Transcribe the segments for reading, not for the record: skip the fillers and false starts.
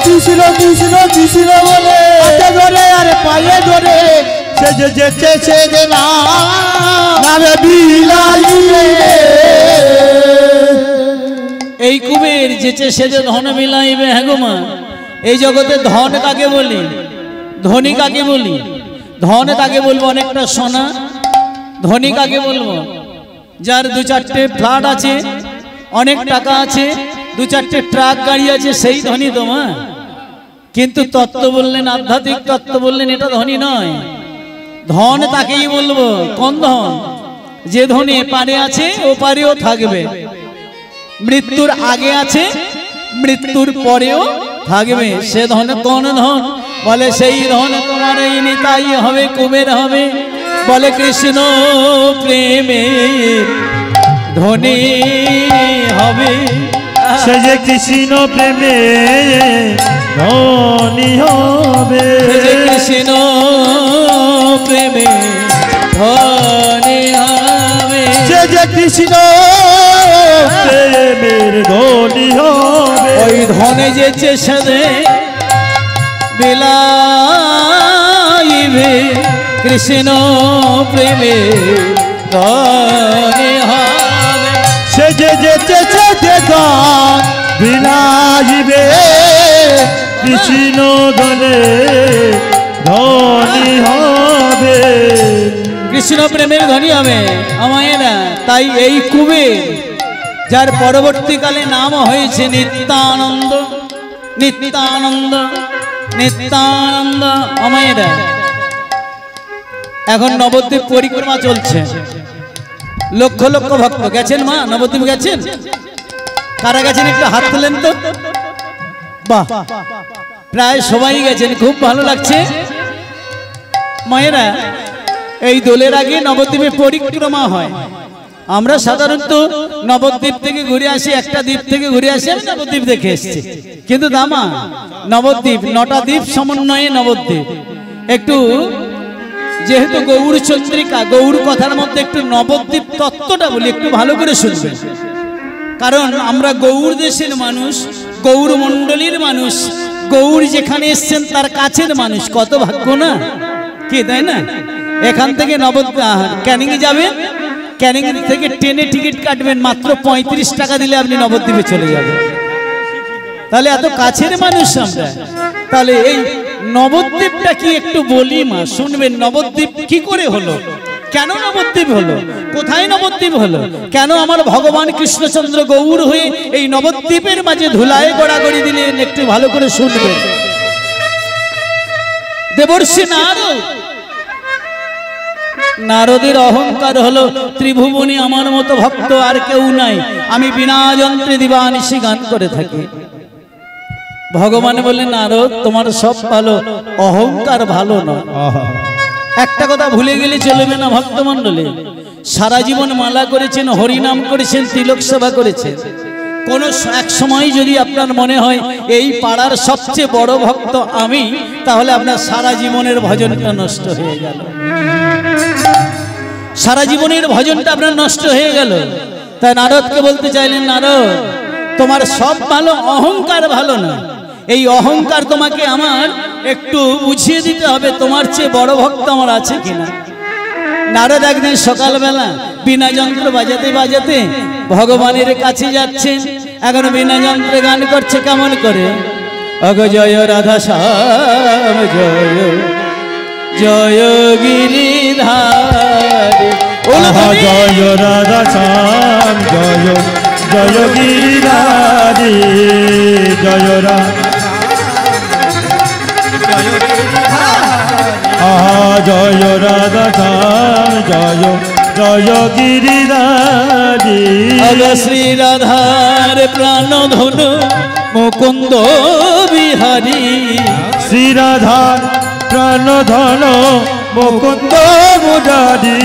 কৃষ্ণ কৃষ্ণ কৃষ্ণ বলে হাতে ধরে আর পায়ে ধরে সে যে যেতে সে যে নামে বিলাইবে। এই কুবের যেচে সে যে ধন বিলাইবে। হ্যাঁ গো মা, এই জগতে ধন কাকে বলি, ধনী কাকে বলি? ধন কাকে বলবো? অনেকটা সোনা। ধনী কাকে বলবো? যার দু চারটে ফ্ল্যাট আছে, অনেক টাকা আছে, দু চারটে ট্রাক গাড়ি আছে, সেই ধনী তো মা। কিন্তু তত্ত্ব বললেন, আধ্যাত্মিক তত্ত্ব বললেন, এটা ধনী নয়। ধন তাকেই বলবো। কোন ধন? যে ধনী এপারে আছে ওপারেও থাকবে, মৃত্যুর আগে আছে মৃত্যুর পরেও থাকবে। সে ধন কোন ধন? বলে সেই ধন তোমার এই নিতাই হবে, কুবের হবে। বলে কৃষ্ণ প্রেমে ধনী হবে। সে যে কৃষ্ণ প্রেমে ধনী হবে। কৃষ্ণ প্রেমে ধনী হবে। সে যে কৃষ্ণ প্রেমের ধনী হবে। ওই ধনে যেচে সাথে বিলাইবে কৃষ্ণ প্রেমে ধনী হবে। সে যে যেতে যেতে বিলাইবে কৃষ্ণ ধনে ধনী হবে। কৃষ্ণ প্রেমের ধনী হবে আমায় না। তাই এই কুবের, যার পরবর্তীকালে নাম হয়েছে নিত্যানন্দ, নিত্যানন্দ, নিত্যানন্দ আমায়েরা। এখন নবদ্বীপ পরিক্রমা চলছে, লক্ষ লক্ষ ভক্ত গেছেন। মা নবদ্বীপ গেছেন? কারা গেছেন একটু হাত তোলেন তো। বাহ, প্রায় সবাই গেছেন, খুব ভালো লাগছে। মায়েরা, এই দোলের আগে নবদ্বীপে পরিক্রমা হয়। আমরা সাধারণত নবদ্বীপ থেকে ঘুরে আসি, একটা দ্বীপ থেকে ঘুরে আসি, আমি নবদ্বীপ দেখে এসেছি। কিন্তু দামা নবদ্বীপ 9টা দ্বীপ সমন্বয়ে নবদ্বীপ। একটু যেহেতু গৌর চন্দ্রিকা, গৌর কথার মধ্যে একটু নবদ্বীপ তত্ত্বটা বলি, একটু ভালো করে শুনবেন। কারণ আমরা গৌর দেশের মানুষ, গৌর মণ্ডলীর মানুষ, গৌর যেখানে এসছেন তার কাছের মানুষ। কত ভাগ্য না কি, তাই না? এখান থেকে ক্যানিং এ যাবেন, ক্যানিং থেকে ট্রেনে টিকিট কাটবেন, মাত্র 35 টাকা দিলে আপনি নবদ্বীপে চলে যাবেন। তাহলে এত কাছের মানুষ আমরা। তাহলে এই নবদ্বীপটা কি একটু বলি মা, শুনবেন। নবদ্বীপ কি করে হলো, কেন নবদ্বীপ হলো, কোথায় নবদ্বীপ হলো, কেন আমার ভগবান কৃষ্ণচন্দ্র গৌর হয়ে এই নবদ্বীপের মাঝে ধুলায় গড়াগড়ি দিলেন, একটু ভালো করে শুনবেন। দেবর্ষি নারদ, নারদের অহংকার হলো ত্রিভুবনে আমার মতো ভক্ত আর কেউ নাই, আমি বিনা যন্ত্রে দিবানিশি গান করে থাকি। ভগবান বললেন, নারদ তোমার সব ভালো, অহংকার ভালো নয়। একটা কথা ভুলে গেলে চলবে না ভক্তমণ্ডলী, সারা জীবন মালা করেছেন, হরিনাম করেছেন, তিলক সেবা করেছেন। কোন এক সময় যদি আপনার মনে হয় এই পাড়ার সবচেয়ে বড় ভক্ত আমি, তাহলে আপনার সারা জীবনের ভজনটা নষ্ট হয়ে গেল। সারা জীবনের ভজনটা আপনার নষ্ট হয়ে গেল। তাই নারদকে বলতে চাইলেন, নারদ তোমার সব ভালো, অহংকার ভালো না। এই অহংকার তোমাকে আমার একটু বুঝিয়ে দিতে হবে, তোমার চেয়ে বড় ভক্ত আমার আছে কিনা। নারদ একদিন সকালবেলা বিনা যন্ত্র বাজাতে বাজাতে ভগবানের কাছে যাচ্ছেন। এখন বিনা যন্ত্রে গান করছে, কেমন করে? অগ জয় রাধা শ্যাম জয় জয় গিরিধারী, জয় রাধা শ্যাম জয় জয় গিরিধারী, জয় জয় রাধা শ্যাম জয় জয় গিরিধারী। শ্রী রাধার প্রাণ ধনু মুকুন্দ বিহারী, শ্রী রাধার প্রাণ ধন মুকুন্দ মুরারি,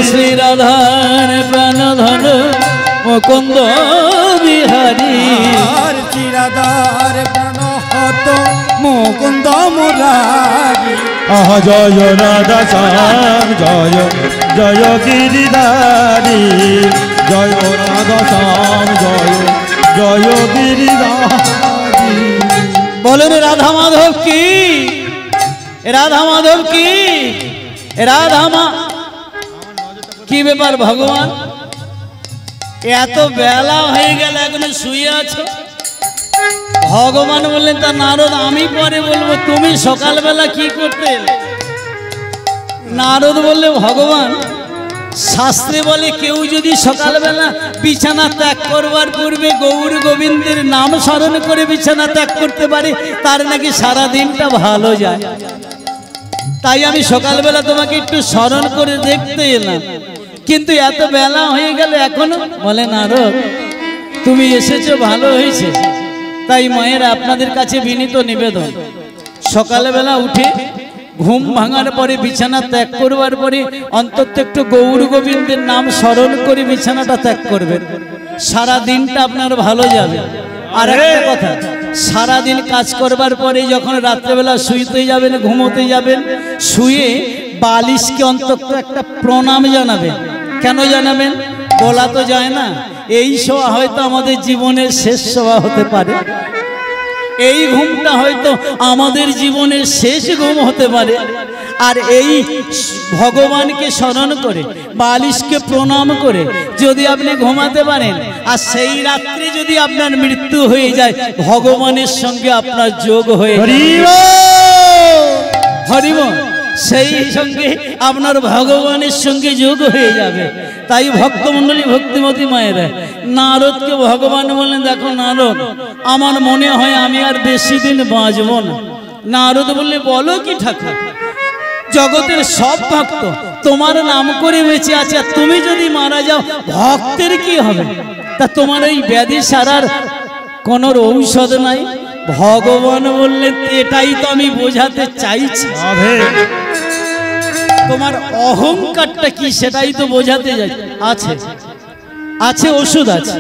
শ্রী রাধার প্রাণ ধনু মুকুন্দ বিহারী, শ্রী রাধার প্রাণ হত মুকুন্দ মুরারি। জয় রাধা শ্যাম জয় জয় গিরিধারী, জয় রাধা শ্যাম জয় জয় গিরিধারী। বলুন রাধা মাধব কি, রাধা মাধব কি, রাধা মা কি ব্যাপার ভগবান, এত বেলা হয়ে গেল এখনো শুয়ে আছো? ভগবান বললেন তা নারদ আমি পরে বলবো, তুমি সকালবেলা কি করতে এলে? নারদ বললে ভগবান শাস্ত্রে বলে কেউ যদি সকালবেলা বিছানা ত্যাগ করবার পূর্বে গৌর গোবিন্দের নাম স্মরণ করে বিছানা ত্যাগ করতে পারে তার নাকি সারা দিনটা ভালো যায়। তাই আমি সকালবেলা তোমাকে একটু স্মরণ করে দেখতে এলাম, কিন্তু এত বেলা হয়ে গেল এখনো। বলে নারদ তুমি এসেছো ভালো হয়েছে, তাই মায়ের আপনাদের কাছে বিনীত নিবেদন, সকালবেলা উঠে ঘুম ভাঙার পরে বিছানা ত্যাগ করবার পরে অন্তত একটু গৌর গোবিন্দের নাম স্মরণ করে বিছানাটা ত্যাগ করবেন, সারা দিনটা আপনার ভালো যাবে। আর একটা কথা, সারাদিন কাজ করবার পরে যখন রাত্রেবেলা শুইতে যাবেন, ঘুমোতে যাবেন, শুয়ে বালিশকে অন্তত একটা প্রণাম জানাবেন। কেন জানাবেন? বলা তো যায় না, এই শোয়া হয়তো আমাদের জীবনের শেষ শোয়া হতে পারে, এই ঘুমটা হয়তো আমাদের জীবনের শেষ ঘুম হতে পারে। আর এই ভগবানকে স্মরণ করে বালিশকে প্রণাম করে যদি আপনি ঘুমাতে পারেন, আর সেই রাত্রে যদি আপনার মৃত্যু হয়ে যায়, ভগবানের সঙ্গে আপনার যোগ হয়ে হরিবল, সেই সঙ্গে আপনার ভগবানের সঙ্গে যোগ হয়ে যাবে। তাই ভক্তমণ্ডলী ভক্তিমতী মায়েরা নারদকে ভগবান বললেন দেখো নারদ আমার মনে হয় আমি আর বেশি দিন বাঁচব না। নারদ বললে বলো কি ঠাকুর, জগতের সব ভক্ত তোমার নাম করে বেঁচে আছে, আর তুমি যদি মারা যাও ভক্তের কি হবে? তা তোমার এই ব্যাধি সারার কোন ঔষধ নাই? ভগবান বললেন এটাই তো আমি বোঝাতে চাইছি, তোমার অহংকারটা কি সেটাই তো বোঝাতে যাই। আছে আছে ওষুধ আছে,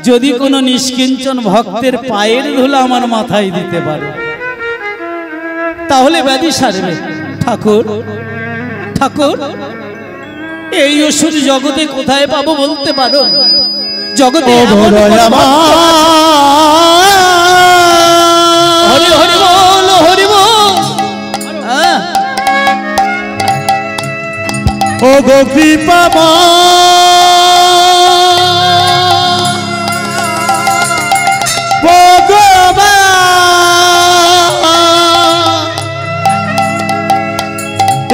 যদি কোনো নিষ্কিঞ্চন ভক্তের পায়ের ধুলা আমার মাথায় দিতে পারো তাহলে ব্যাধি সারবে। ঠাকুর ঠাকুর এই ওষুধ জগতে কোথায় পাবো বলতে পারো? জগতে হরি হরি বল হরি বল। ও গো কৃপা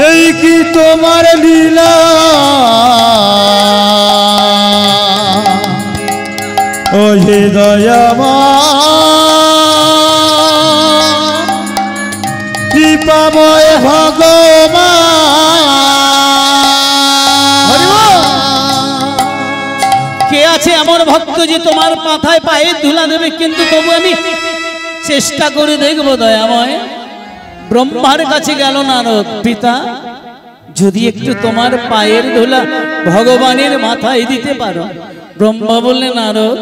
এই কি তোমার লীলা, ও হে দয়াময় কৃপাময় ভগবান। কে আছে এমন ভক্ত যে তোমার মাথায় পায়ে ধুলা দেবে? কিন্তু তবু আমি চেষ্টা করে দেখবো দয়াময়। ব্রহ্মার কাছে গেল নারদ, পিতা যদি একটু তোমার পায়ের ধুলা ভগবানের মাথায় দিতে পারো। ব্রহ্মা বললেন নারদ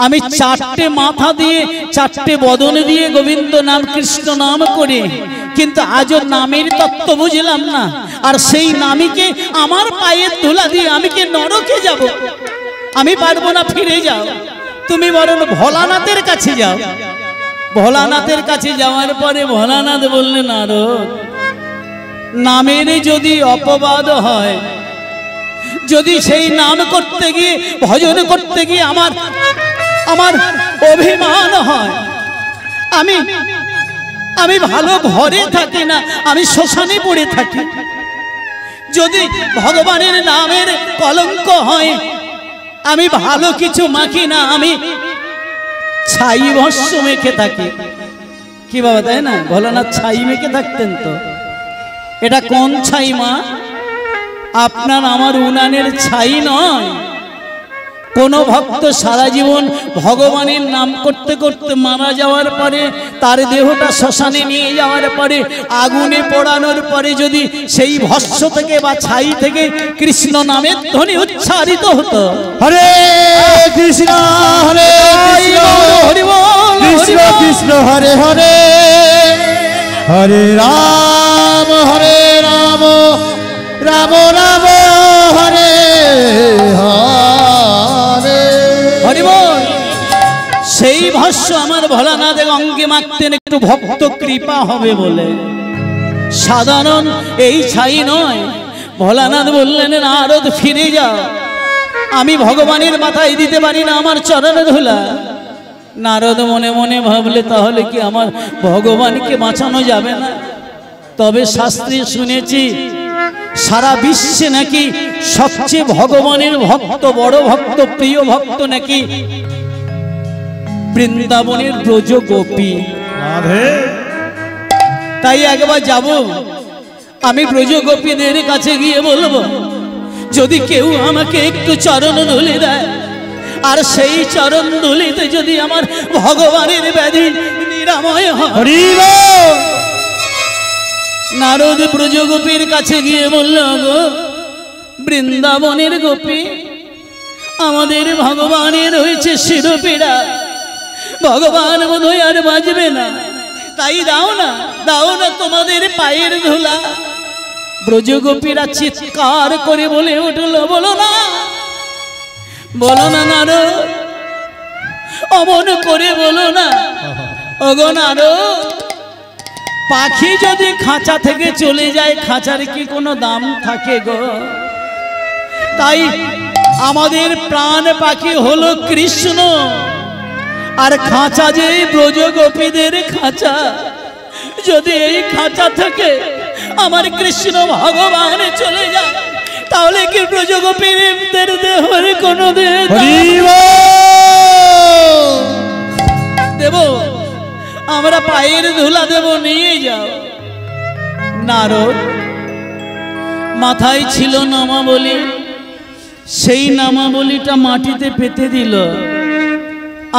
আমি চারটে মাথা দিয়ে চারটে বদন দিয়ে গোবিন্দ নাম কৃষ্ণ নাম করে, কিন্তু আজও নামের তত্ত্ব বুঝলাম না, আর সেই নামীকে আমার পায়ের ধুলা দিয়ে আমি কি নরকে যাব? আমি পারবো না, ফিরে যাও, তুমি বরং ভোলানাথের কাছে যাও। ভোলানাথের কাছে যাওয়ার পরে ভোলানাথ বললেন নারদ নামের যদি অপবাদ হয়, যদি সেই নাম করতে গিয়ে ভজন করতে গিয়ে আমার আমার অভিমান হয়, আমি আমি ভালো ঘরে থাকি না, আমি শ্মশানে পড়ে থাকি, যদি ভগবানের নামের কলঙ্ক হয়, আমি ভালো কিছু মাখি না, আমি ছাই ভস্য মেখে থাকি। কি বাবা তাই না? ভোলানাথ ছাই মেখে থাকতেন। তো এটা কোন ছাই মা? আপনার আমার উনানের ছাই নয়। কোন ভক্ত সারা জীবন ভগবানের নাম করতে করতে মারা যাওয়ার পরে তার দেহটা শ্মশানে নিয়ে যাওয়ার পরে আগুনে পোড়ানোর পরে যদি সেই ভস্য থেকে বা ছাই থেকে কৃষ্ণ নামের ধ্বনি উচ্চারিত হতো, হরে কৃষ্ণ হরে হরি বল, কৃষ্ণ কৃষ্ণ হরে হরে, হরে রাম রাম রাম হরে হরে, হরি বল। সেই ভস্য আমার ভোলানাথের অঙ্গে মাখতেন একটু ভক্ত কৃপা হবে বলে। সাধারণ এই ছাই নয়। ভোলানাথ বললেন, নারদ ফিরে যাও, আমি ভগবানের মাথায় দিতে পারি না আমার চরণে ধুলা। নারদ মনে মনে ভাবলে, তাহলে কি আমার ভগবানকে বাঁচানো যাবে না? তবে শাস্ত্রে শুনেছি সারা বিশ্বে নাকি সবচেয়ে ভগবানের ভক্ত, বড় ভক্ত, প্রিয় ভক্ত নাকি বৃন্দাবনের ব্রজ গোপী। তাই একবার যাব, আমি ব্রজ গোপীদের কাছে গিয়ে বলবো, যদি কেউ আমাকে একটু চরণ ধুলি দেয়, আর সেই চরণ ধুলিতে যদি আমার ভগবানের ব্যাধি নিরাময় হয়। নারদ ব্রজ গোপীর কাছে গিয়ে বলল, গো বৃন্দাবনের গোপী, আমাদের ভগবানের হয়েছে শিরোপীড়া, ভগবান বোধহয় আর বাঁচবে না, তাই দাও না, দাও না তোমাদের পায়ের ধুলা। ব্রজ গোপীরা চিৎকার করে বলে উঠল, বলো না, বলো না নারদ, অমন করে বলো না। ওগো নারদ, পাখি যদি খাঁচা থেকে চলে যায়, খাঁচার কি কোনো দাম থাকে গো? তাই আমাদের প্রাণ পাখি হলো কৃষ্ণ, আর খাঁচা যে ব্রজ গোপীদের খাঁচা, যদি এই খাঁচা থেকে আমার কৃষ্ণ ভগবান চলে যায়, তাহলে কি ব্রজ গোপীদের দেহের কোনো দেব? আমরা পায়ের ধুলা দেব, নিয়ে যাও। নারদ মাথায় ছিল নামাবলী, সেই নামাবলীটা মাটিতে পেতে দিল,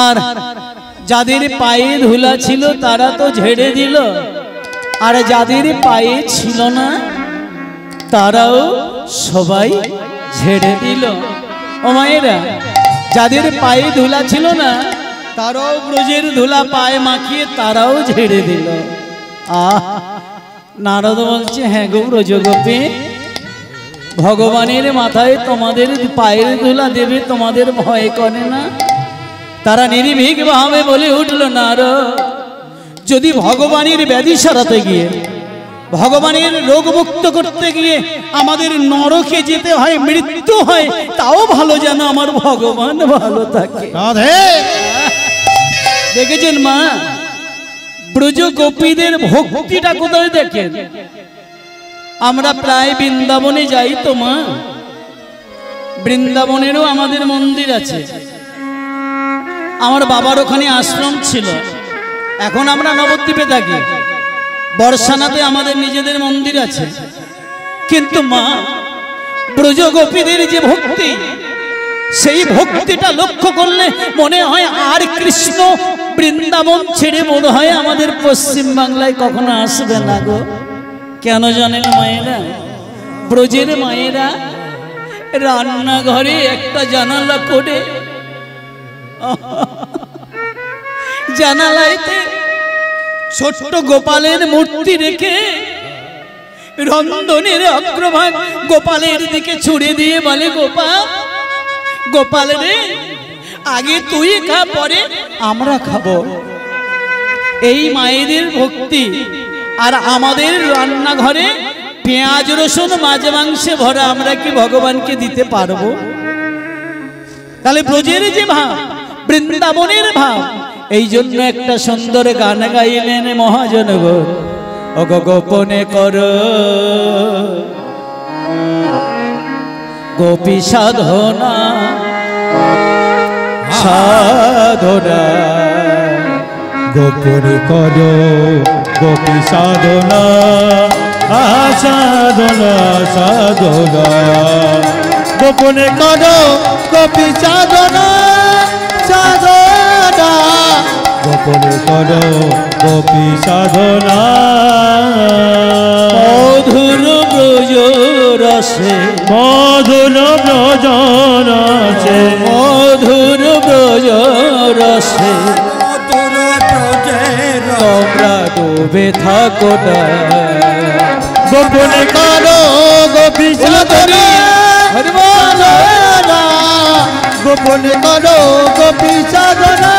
আর যাদের পায়ে ধুলা ছিল তারা তো ঝেড়ে দিল, আর যাদের পায়ে ছিল না তারাও সবাই ঝেড়ে দিল। ও মায়েরা, যাদের পায়ে ধুলা ছিল না তারাও ব্রজের ধুলা পায়ে মাখিয়ে তারাও ঝেড়ে দিল। নারদ বলছে, হ্যাঁ গো ব্রজ গোপী, ভগবানের মাথায় তোমাদের পায়ের ধুলা দেবে, তোমাদের ভয় করে না? তারা নির্ভীক ভাবে বলে উঠল, নারদ, যদি ভগবানের ব্যাধি সারাতে গিয়ে, ভগবানের রোগ মুক্ত করতে গিয়ে আমাদের নরকে যেতে হয়, মৃত্যু হয়, তাও ভালো যেন আমার ভগবান ভালো থাকে। দেখেছেন মা, ব্রজ গোপীদের ভক্তিটা কোথায় দেখেন? আমরা প্রায় বৃন্দাবনে যাই তো মা, বৃন্দাবনেরও আমাদের মন্দির আছে। আমার বাবার ওখানে আশ্রম ছিল, এখন আমরা নবদ্বীপে থাকি। বর্ষানাতে আমাদের নিজেদের মন্দির আছে। কিন্তু মা, ব্রজ গোপীদের যে ভক্তি, সেই ভক্তিটা লক্ষ্য করলে মনে হয় আর কৃষ্ণ বৃন্দাবন ছেড়ে বোধ হয় আমাদের পশ্চিম বাংলায় কখনো আসবে না গো। কেন জানেন মায়েরা? ব্রজের মায়েরা রান্নাঘরে একটা জানালা করে, জানালাইতে ছোট্ট গোপালের মূর্তি রেখে রন্ধনের অগ্রভাগ গোপালের দিকে ছুড়ে দিয়ে বলে, গোপাল, গোপাল রে, আগে তুই খা, পরে আমরা খাবো। এই মায়েদের ভক্তি। আর আমাদের রান্নাঘরে পেঁয়াজ রসুন মাছ মাংসে ভরা, আমরা কি ভগবানকে দিতে পারবো? তাহলে ব্রজের যে ভাব, বৃন্দাবনের ভাব, এই জন্য একটা সুন্দর গান গাইলেন মহাজন গো, ওগো গোপনে কর গোপী সাধনা, সাধনা গোপনে কর গোপী সাধনা, সাধনা সাধনা, গোপনে কর গোপী সাধনা, সাধনা, গোপনে কর গোপী সাধনা। মধুর ব্রজ রসে, মধুর ব্রজ রসে, মধুর ব্রজ রসে তোমরা ডুবে থাকো না, গোপনে কর গোপী সাধনা, গোপনে কর গোপী সাধনা,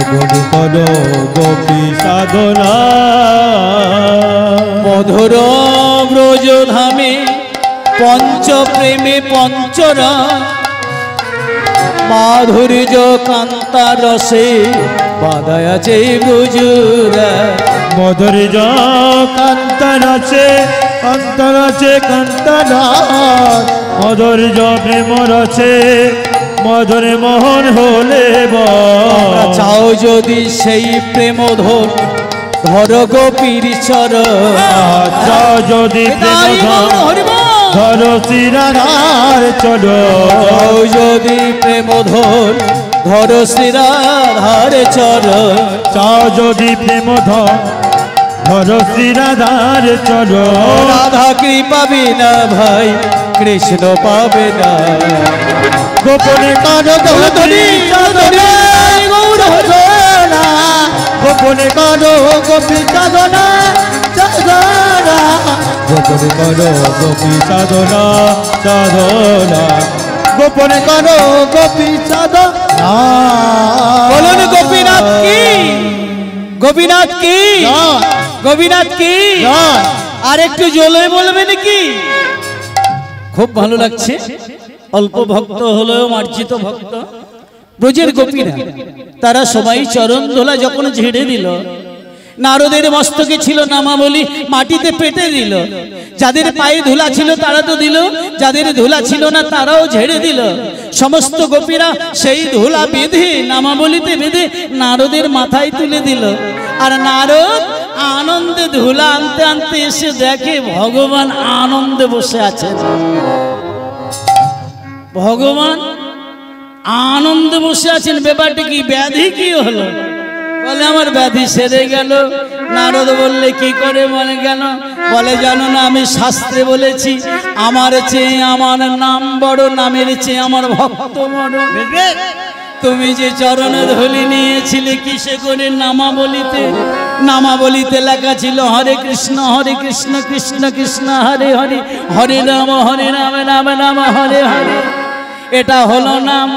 গোপনে করো গোপী সাধনা মধুর ব্রজ ধামে পঞ্চ প্রেমে পঞ্চরা মাধুর্য কান্তা রসে বাধায় আছে ব্রজরা মধুর্য কান্তর আছে কান্তনাথ মধুর্য প্রেম রছে মধুর মোহন হলে চাও যদি সেই প্রেম ধর ধর গোপীর চরণ চাও যদি ধর শ্রীরাধার চরণ যদি প্রেম ধর ধর শ্রীরাধার চরণ চাও যদি প্রেম ধর শ্রীরাধার চরণ রাধা কৃপা বিনা ভাই কৃষ্ণ পাবে না গোপনে করো গোপী সাধনা গোপনে করো গোপী সাধনা গোপনে করো গোপী সাধনা গোপনে করো গোপী সাধনা বলুন গোপীনাথ কি গোপীনাথ কি গোপীনাথ কি আর একটু জলে বলবে নাকি খুব ভালো লাগছে অল্প ভক্ত হলেও মার্জিত ভক্ত ব্রজের গোপীরা তারা সবাই চরণ ধোলা যখন ঝেড়ে দিল নারদের মস্তকে ছিল নামাবলী মাটিতে পেটে দিল যাদের পায়ে ধুলা ছিল তারা তো দিল যাদের ধুলা ছিল না তারাও ঝেড়ে দিল সমস্ত গোপীরা সেই ধুলা বেঁধে নামাবলীতে বেঁধে নারদের মাথায় তুলে দিল আর নারদ আনন্দে ধুলা আনতে আনতে এসে দেখে ভগবান আনন্দে বসে আছেন ভগবান আনন্দে বসে আছেন ব্যাপারটা কি ব্যাধি কি হলো বলে আমার ব্যাধি সেরে গেল নারদ বললে কি করে বলে গেল বলে জানো না আমি শাস্ত্রে বলেছি আমার চেয়ে আমার নাম বড় নামের চেয়ে আমার ভক্ত বড় তুমি যে চরণে ধুলি নিয়েছিলে কিসে করে নামাবলিতে লেখা ছিল হরে কৃষ্ণ কৃষ্ণ কৃষ্ণ হরে হরে হরে রাম রাম রাম হরে হরে এটা হলো নাম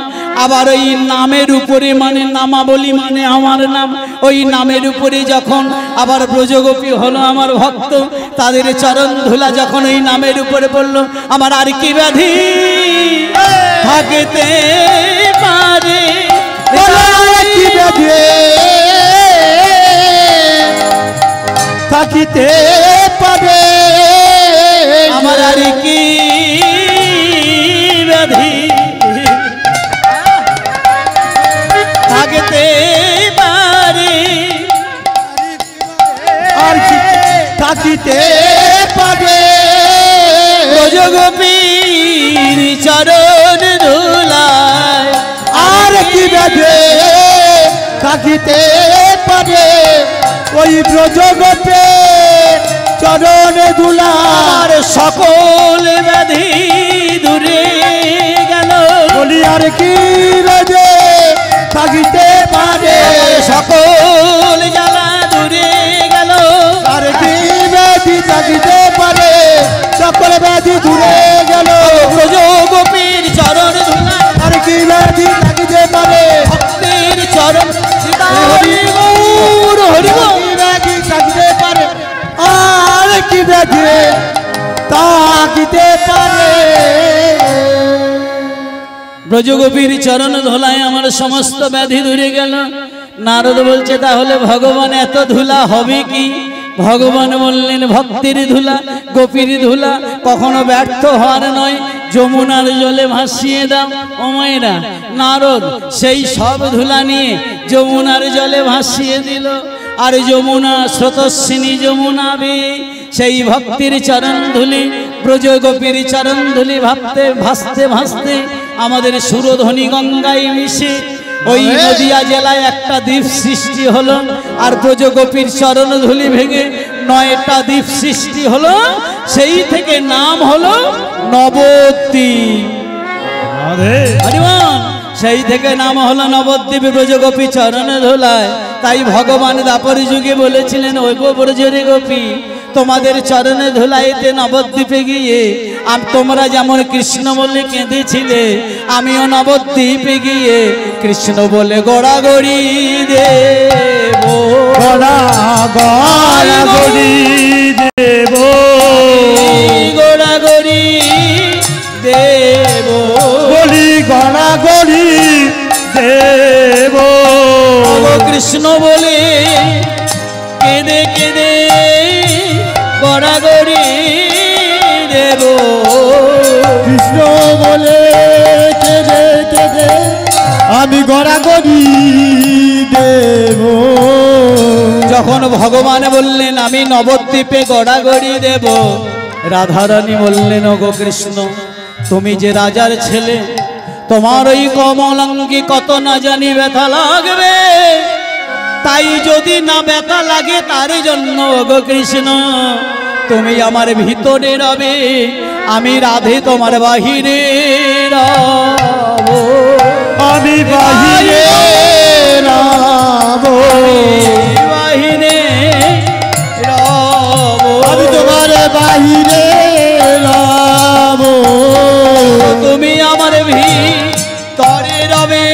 আবার ওই নামের উপরে মানে নামাবলী মানে আমার নাম ওই নামের উপরে যখন আবার ব্রজগোপী হলো আমার ভক্ত তাদের চরণ ধুলা যখন ওই নামের উপরে পড়লো আমার আর কি ব্যাধি থাকতে পারে থাকিতে পারে আমার আর কি ব্যাধি থাকতে পারে আর কি থাকিতে পারে ব্রজগোপীর চরণ ধুলায় আর কি ব্যাধি থাকিতে পারে ওই ব্রজগোপে চরণ ধুলার সকল ব্যাধি দূরে গেল বলি আর কি রোজে থাকিতে পারে সকল জ্বালা দূরে গেল আর কি ব্যাধি থাকিতে পারে সকল ব্যাধি দূরে গেল ব্রজগোপীর চরণ ধুলায় আর কি ব্যাধি থাকিতে পারে ভক্তের চরণ হরি গৌর হরি গৌর কি ব্যাধি থাকিতে পারে আর কি ব্যাধি থাকিতে পারে ব্রজগোপীর চরণ ধুলায় আমার সমস্ত ব্যাধি দূরে গেল নারদ বলছে তাহলে ভগবান এত ধুলা হবে কি ভগবান বললেন ভক্তির ধুলা গোপীর ধুলা কখনো ব্যর্থ হওয়ার নয় যমুনার জলে ভাসিয়ে দাও ও মায়েরা নারদ সেই সব ধুলা নিয়ে যমুনার জলে ভাসিয়ে দিল আর যমুনা স্রোতস্বিনী যমুনা বে সেই ভক্তির চরণ ধুলি ব্রজগোপীর চরণ ধুলি ভাসতে ভাসতে আমাদের সুরধ্বনি গঙ্গায় মিশে ওই নদিয়া জেলায় একটা দ্বীপ সৃষ্টি হলো আর ব্রজগোপীর চরণ ধুলি ভেঙে 9টা দ্বীপ সৃষ্টি হলো সেই থেকে নাম হলো নবদ্বীপ হরিবল সেই থেকে নাম হলো নবদ্বীপ ব্রজগোপী চরণ ধুলায় তাই ভগবান দাপর যুগে বলেছিলেন ওই গো ব্রজের গোপী তোমাদের চরণে ধুলাইতে নবদ্বীপে গিয়ে তোমরা যেমন কৃষ্ণ বলে কেঁদেছিলে, আমিও নবদ্বীপে গিয়ে কৃষ্ণ বলে গড়াগড়ি দেব, গড়াগড়ি দেব, গড়াগড়ি দেব, বলি গড়াগড়ি দেব, কৃষ্ণ বলে কেঁদে কেঁদে গড়াগড়ি দেব, কৃষ্ণ বলে কেঁদে কেঁদে আমি গড়াগড়ি দেব। যখন ভগবান বললেন আমি নবদ্বীপে গড়াগড়ি দেব, রাধারানী বললেন ওগো কৃষ্ণ, তুমি যে রাজার ছেলে, তোমার ওই কমলাঙ্গি কত না জানি ব্যথা লাগবে, তাই যদি না ব্যথা লাগে তার জন্য ওগো কৃষ্ণ তুমি আমার ভিতরে রবে, আমি রাধে তোমার বাহিরে রব, আমি বাহিরে রব, বাহিরে রব, আমি তোমার বাহিরে রব, তুমি আমার ভিতরে রবে,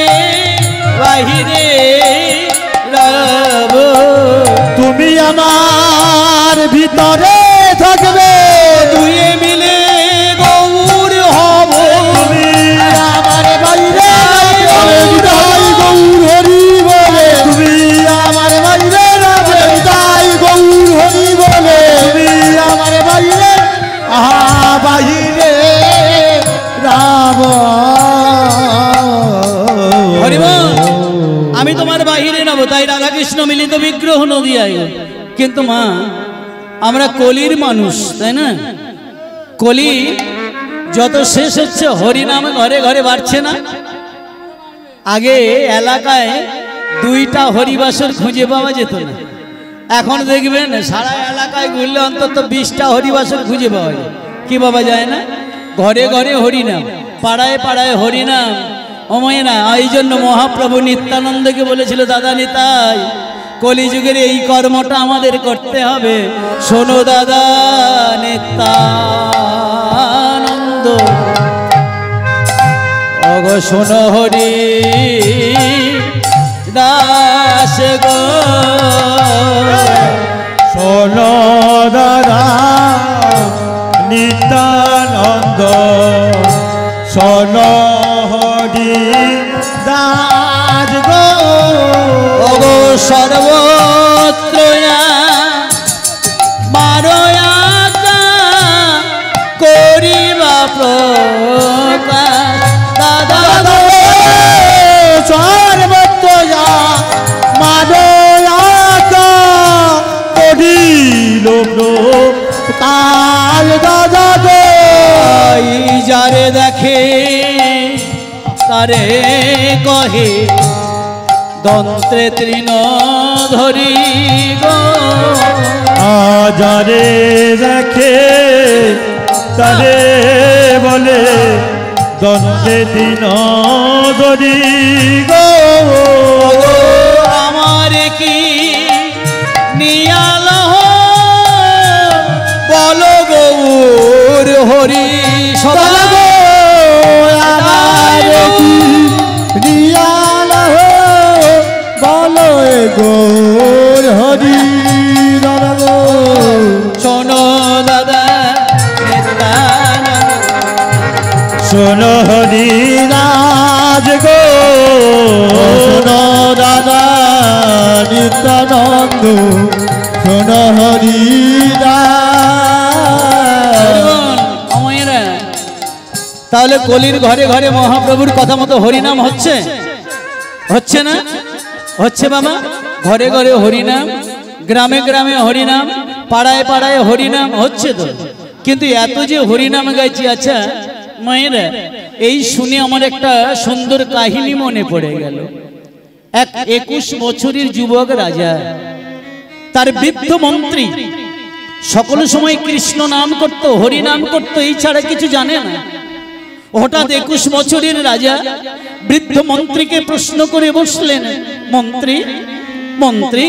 বাহিরে রব, তুমি আমার ভিতরে থাকবে, দুয়ে মিলে গৌর হব, তুমি আমার বাইরে তাই গৌর হরি বলে, তুমি আমার বাইরে তাই গৌর হরি বলে, তুমি আমার বাইরে বাহিরে রাব। হরিবল, আমি তোমার বাহিরে নেব, তাই রাধাকৃষ্ণ মিলিত বিগ্রহ নদী আয়। কিন্তু মা, আমরা কলির মানুষ, তাই না? কলি যত শেষ হচ্ছে হরিনাম ঘরে ঘরে বাড়ছে না। আগে এলাকায় 2টা হরিবাসর খুঁজে পাওয়া যেত না, এখন দেখবেন সারা এলাকায় ঘুরলে অন্তত 20টা হরিবাসর খুঁজে পাওয়া যায়। কি বাবা যায় না? ঘরে ঘরে হরিনাম, পাড়ায় পাড়ায় হরিনাম। অময় না, এই জন্য মহাপ্রভু নিত্যানন্দকে বলেছিল, দাদা নিতাই, কলিযুগের এই কর্মটা আমাদের করতে হবে। শোনো দাদা নিত্যানন্দ, অগ শোনো হরি দাস গো, শোনো দাদা নিত্যানন্দ, শোনো হরি দাস গো, অগো সর্বত্র মারয়াকা করিবা প্রকাশ, দাদা সর্বত্র মাদয়াকা করিল কাল দাদা গো, যারে দেখে তারে কহে দন্ত্রে তৃণ ধরি গো, আজারে দেখে তারে বলে দন্তে দিন ধরি গো, আমার কি নিয়াল বল গৌর হরি সদা গো আমার কি নিয়াল বলো গৌর হরি দাদা গো, শোনো দাদা শোনো হরি রাজ গো, শোনো দাদা নিত্যানন্দ, শোনো হরি তাহলে কলির ঘরে ঘরে মহাপ্রভুর কথা মতো হরিনাম হচ্ছে, হচ্ছে না? হচ্ছে বাবা, ঘরে ঘরে হরিনাম, গ্রামে গ্রামে হরিনাম, পাড়ায় পাড়ায় হরিনাম হচ্ছে তো। কিন্তু এত যে হরিনাম গাইছি, আচ্ছা মায়েরা, এই শুনে আমার একটা সুন্দর কাহিনী মনে পড়ে গেল। এক 21 বছরের যুবক রাজা, তার বৃদ্ধ মন্ত্রী সকল সময় কৃষ্ণ নাম করত, হরি নাম করত, এই ছাড়া কিছু জানে না। হঠাৎ 21 বছরের রাজা বৃদ্ধ মন্ত্রীকে প্রশ্ন করে বসলেন, মন্ত্রী মন্ত্রী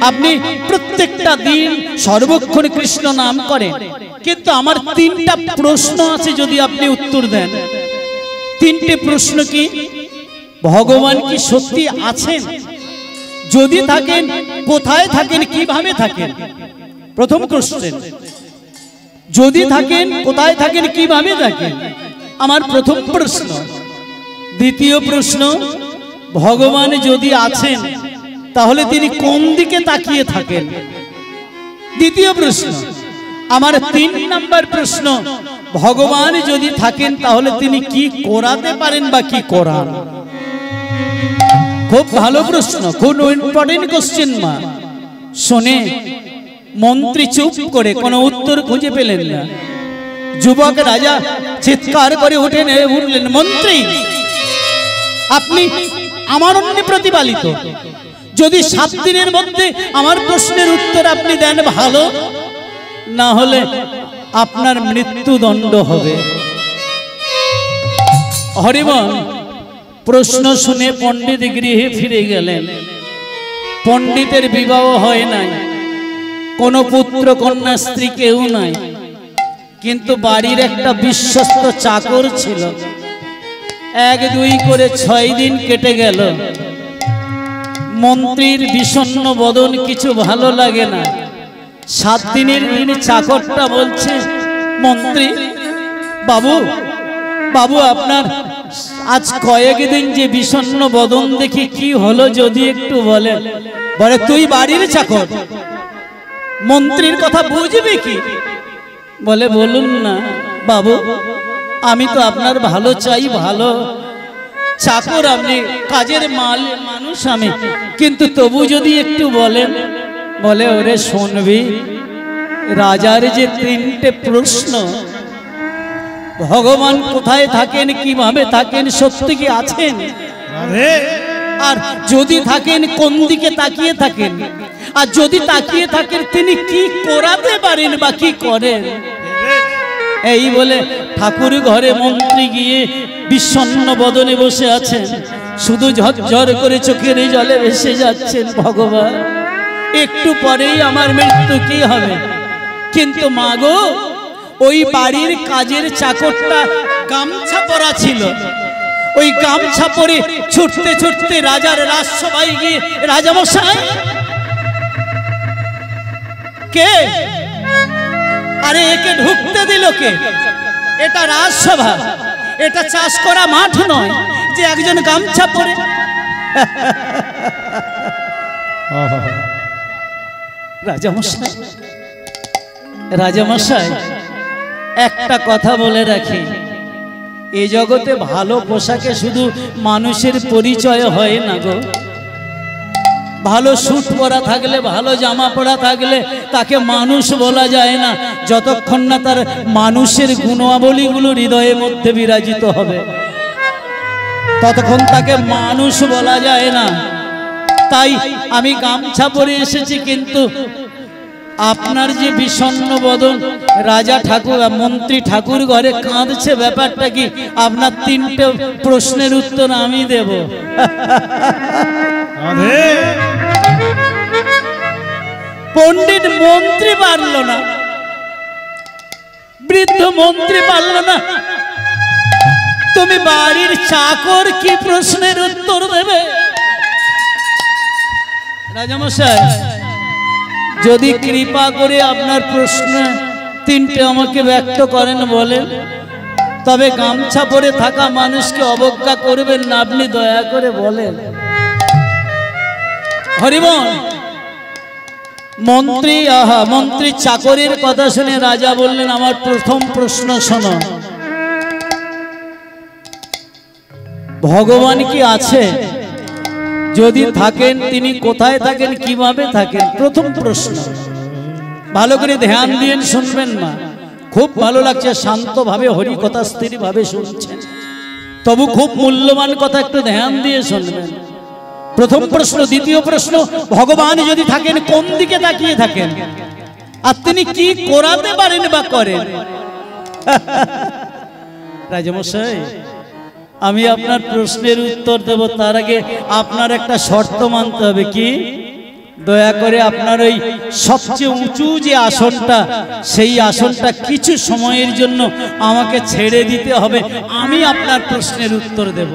আপনি প্রত্যেকটা দিন সর্বক্ষণ কৃষ্ণ নাম করেন, কিন্তু আমার তিনটা প্রশ্ন আছে, যদি আপনি উত্তর দেন। তিনটে প্রশ্ন কি? ভগবান কি সত্যি আছেন? যদি থাকেন কোথায় থাকেন, কিভাবে থাকেন? প্রথম কোশ্চেন, যদি থাকেন কোথায় থাকেন, কিভাবে থাকেন, আমার প্রথম প্রশ্ন। দ্বিতীয় প্রশ্ন, ভগবান যদি আছেন তাহলে তিনি কোন দিকে তাকিয়ে থাকেন? দ্বিতীয় প্রশ্ন। আমার 3 নম্বর প্রশ্ন, ভগবান যদি থাকেন তাহলে তিনি কি করাতে পারেন বা কি করান? খুব ভালো প্রশ্ন, খুব ইম্পর্টেন্ট কোশ্চেন মা। শুনে মন্ত্রী চুপ করে কোনো উত্তর খুঁজে পেলেন না। যুবক রাজা চিৎকার করে উঠলেন, মন্ত্রী আপনি আমার অন্য প্রতিপালিত, যদি 7 দিনের মধ্যে আমার প্রশ্নের উত্তর আপনি দেন ভালো, না হলে আপনার মৃত্যুদণ্ড হবে। হরিবল প্রশ্ন শুনে পণ্ডিত গৃহে ফিরে গেলেন। পণ্ডিতের বিবাহ হয় নাই, কোনো পুত্র কন্যা স্ত্রী কেউ নাই, কিন্তু বাড়ির একটা বিশ্বস্ত চাকর ছিল। 1-2 করে 6 দিন কেটে গেল। মন্ত্রীর বিষণ্ণ বদন কিছু ভালো লাগে না। 7 দিনের দিন চাকরটা বলছে, মন্ত্রী বাবু বাবু আপনার আজ কয়েকদিন যে বিষণ্ণ বদন দেখি কি হলো যদি একটু বলেন। বলে, তুই বাড়ির চাকর, মন্ত্রীর কথা বুঝবি কি? বলে, বলুন না বাবু, আমি তো আপনার ভালো চাই, ভালো চাকর আপনি, কাজের মানুষ আমি, কিন্তু তবু যদি একটু বলেন। বলে, ওরে শুনবি, রাজার যে 3টে প্রশ্ন, ভগবান কোথায় থাকেন, কিভাবে থাকেন, সত্যি কি আছেন, আর যদি থাকেন কোন দিকে তাকিয়ে থাকেন, আর যদি তাকিয়ে থাকেন তিনি কি করাতে পারেন বা কি করেন। এই বলে ঠাকুর ঘরে মন্ত্রী গিয়ে বিষণ্ণ বদনে বসে আছেন, শুধু ঝরঝর করে চোখের জলে ভেসে যাচ্ছেন, ভগবান একটু পরেই আমার মৃত্যু কি হবে। কিন্তু মাগো, ওই বাড়ির কাজের চাকরটা গামছা পরা ছিল, ওই গামছা পরে ছুটতে ছুটতে রাজার রাজসভায় গিয়ে, রাজামশাই কে, আরে একে ঢুকতে দিল কে? এটা রাজসভা, এটা চাষ করা মাঠ নয় যে একজন গামছা পরে। রাজামশাই, রাজামশাই একটা কথা বলে রাখি, এই জগতে ভালো পোশাকে শুধু মানুষের পরিচয় হয় না গো। ভালো স্যুট পরা থাকলে, ভালো জামা পরা থাকলে তাকে মানুষ বলা যায় না, যতক্ষণ না তার মানুষের গুণাবলীগুলো হৃদয়ের মধ্যে বিরাজিত হবে, ততক্ষণ তাকে মানুষ বলা যায় না। তাই আমি গামছা পরে এসেছি, কিন্তু আপনার যে বিষণ্ণ বদন, রাজা ঠাকুর মন্ত্রী ঠাকুর ঘরে কাঁদছে, ব্যাপারটা কি? আপনার 3টে প্রশ্নের উত্তর আমি দেব। পণ্ডিত মন্ত্রী পারল না, বৃদ্ধ মন্ত্রী পারল না, তুমি বাড়ির চাকর কি প্রশ্নের উত্তর দেবে? রাজামশাই, যদি কৃপা করে আপনার প্রশ্ন 3টে আমাকে ব্যক্ত করেন বলেন, তবে গামছা পরে থাকা মানুষকে অবজ্ঞা করবেন না, আপনি দয়া করে বলেন। হরিবল মন্ত্রী, মন্ত্রী চাকরের কথা শুনে রাজা বললেন, আমার প্রথম প্রশ্ন শোনো, ভগবান কি আছে? যদি থাকেন তিনি কোথায় থাকেন, কিভাবে থাকেন? প্রথম প্রশ্ন। ভালো করে ধ্যান দিয়ে শুনবেন না, খুব ভালো লাগছে, শান্তভাবে হরি কথা স্থিরভাবে শুনছেন, তবু খুব মূল্যবান কথা, একটু ধ্যান দিয়ে শুনবেন। প্রথম প্রশ্ন। দ্বিতীয় প্রশ্ন, ভগবান যদি থাকেন কোন দিকে তাকিয়ে থাকেন, আর তিনি কি করাতে পারেন বা করেন? রাজামশাই, আমি আপনার প্রশ্নের উত্তর দেব, তার আগে আপনার একটা শর্ত মানতে হবে। কি দয়া করে আপনার ওই সবচেয়ে উঁচু যে আসনটা, সেই আসনটা কিছু সময়ের জন্য আমাকে ছেড়ে দিতে হবে, আমি আপনার প্রশ্নের উত্তর দেব।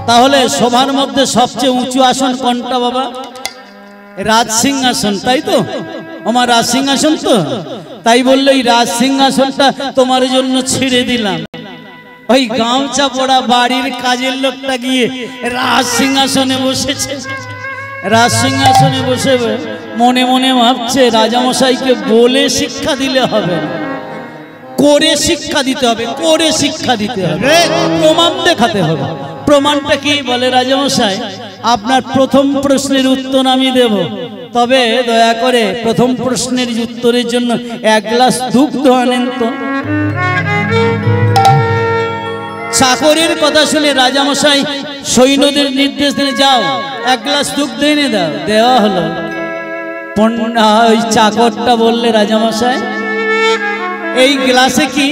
তাহলে সভার মধ্যে সবচেয়ে উঁচু আসন কোনটা বাবা? রাজসিংহাসন, তাই তো? আমার রাজসিংহাসন তো, তাই বললো এই রাজসিংহাসনটা তোমার জন্য ছেড়ে দিলাম। ওই গামছা পড়া বাড়ির কাজের লোকটা গিয়ে রাজসিংহাসনে বসেছে। রাজসিংহাসনে বসে মনে মনে ভাবছে রাজামশাইকে বলে শিক্ষা দিলে হবে না, করে শিক্ষা দিতে হবে, করে শিক্ষা দিতে হবে, প্রমাণ দেখাতে হবে। প্রমাণটা কি? বলে রাজামশাই আপনার প্রথম প্রশ্নের উত্তর আমি দেব, তবে দয়া করে প্রথম প্রশ্নের উত্তরের জন্য 1 গ্লাস দুগ্ধ আনেন তো। চাকরের কথা শুনে রাজামশাই সৈন্যদের নির্দেশ দিলে যাও 1 গ্লাস দুগ্ধ এনে দাও। দেওয়া হলো। ওই চাকরটা বললে রাজামশাই এই গ্লাসে কি,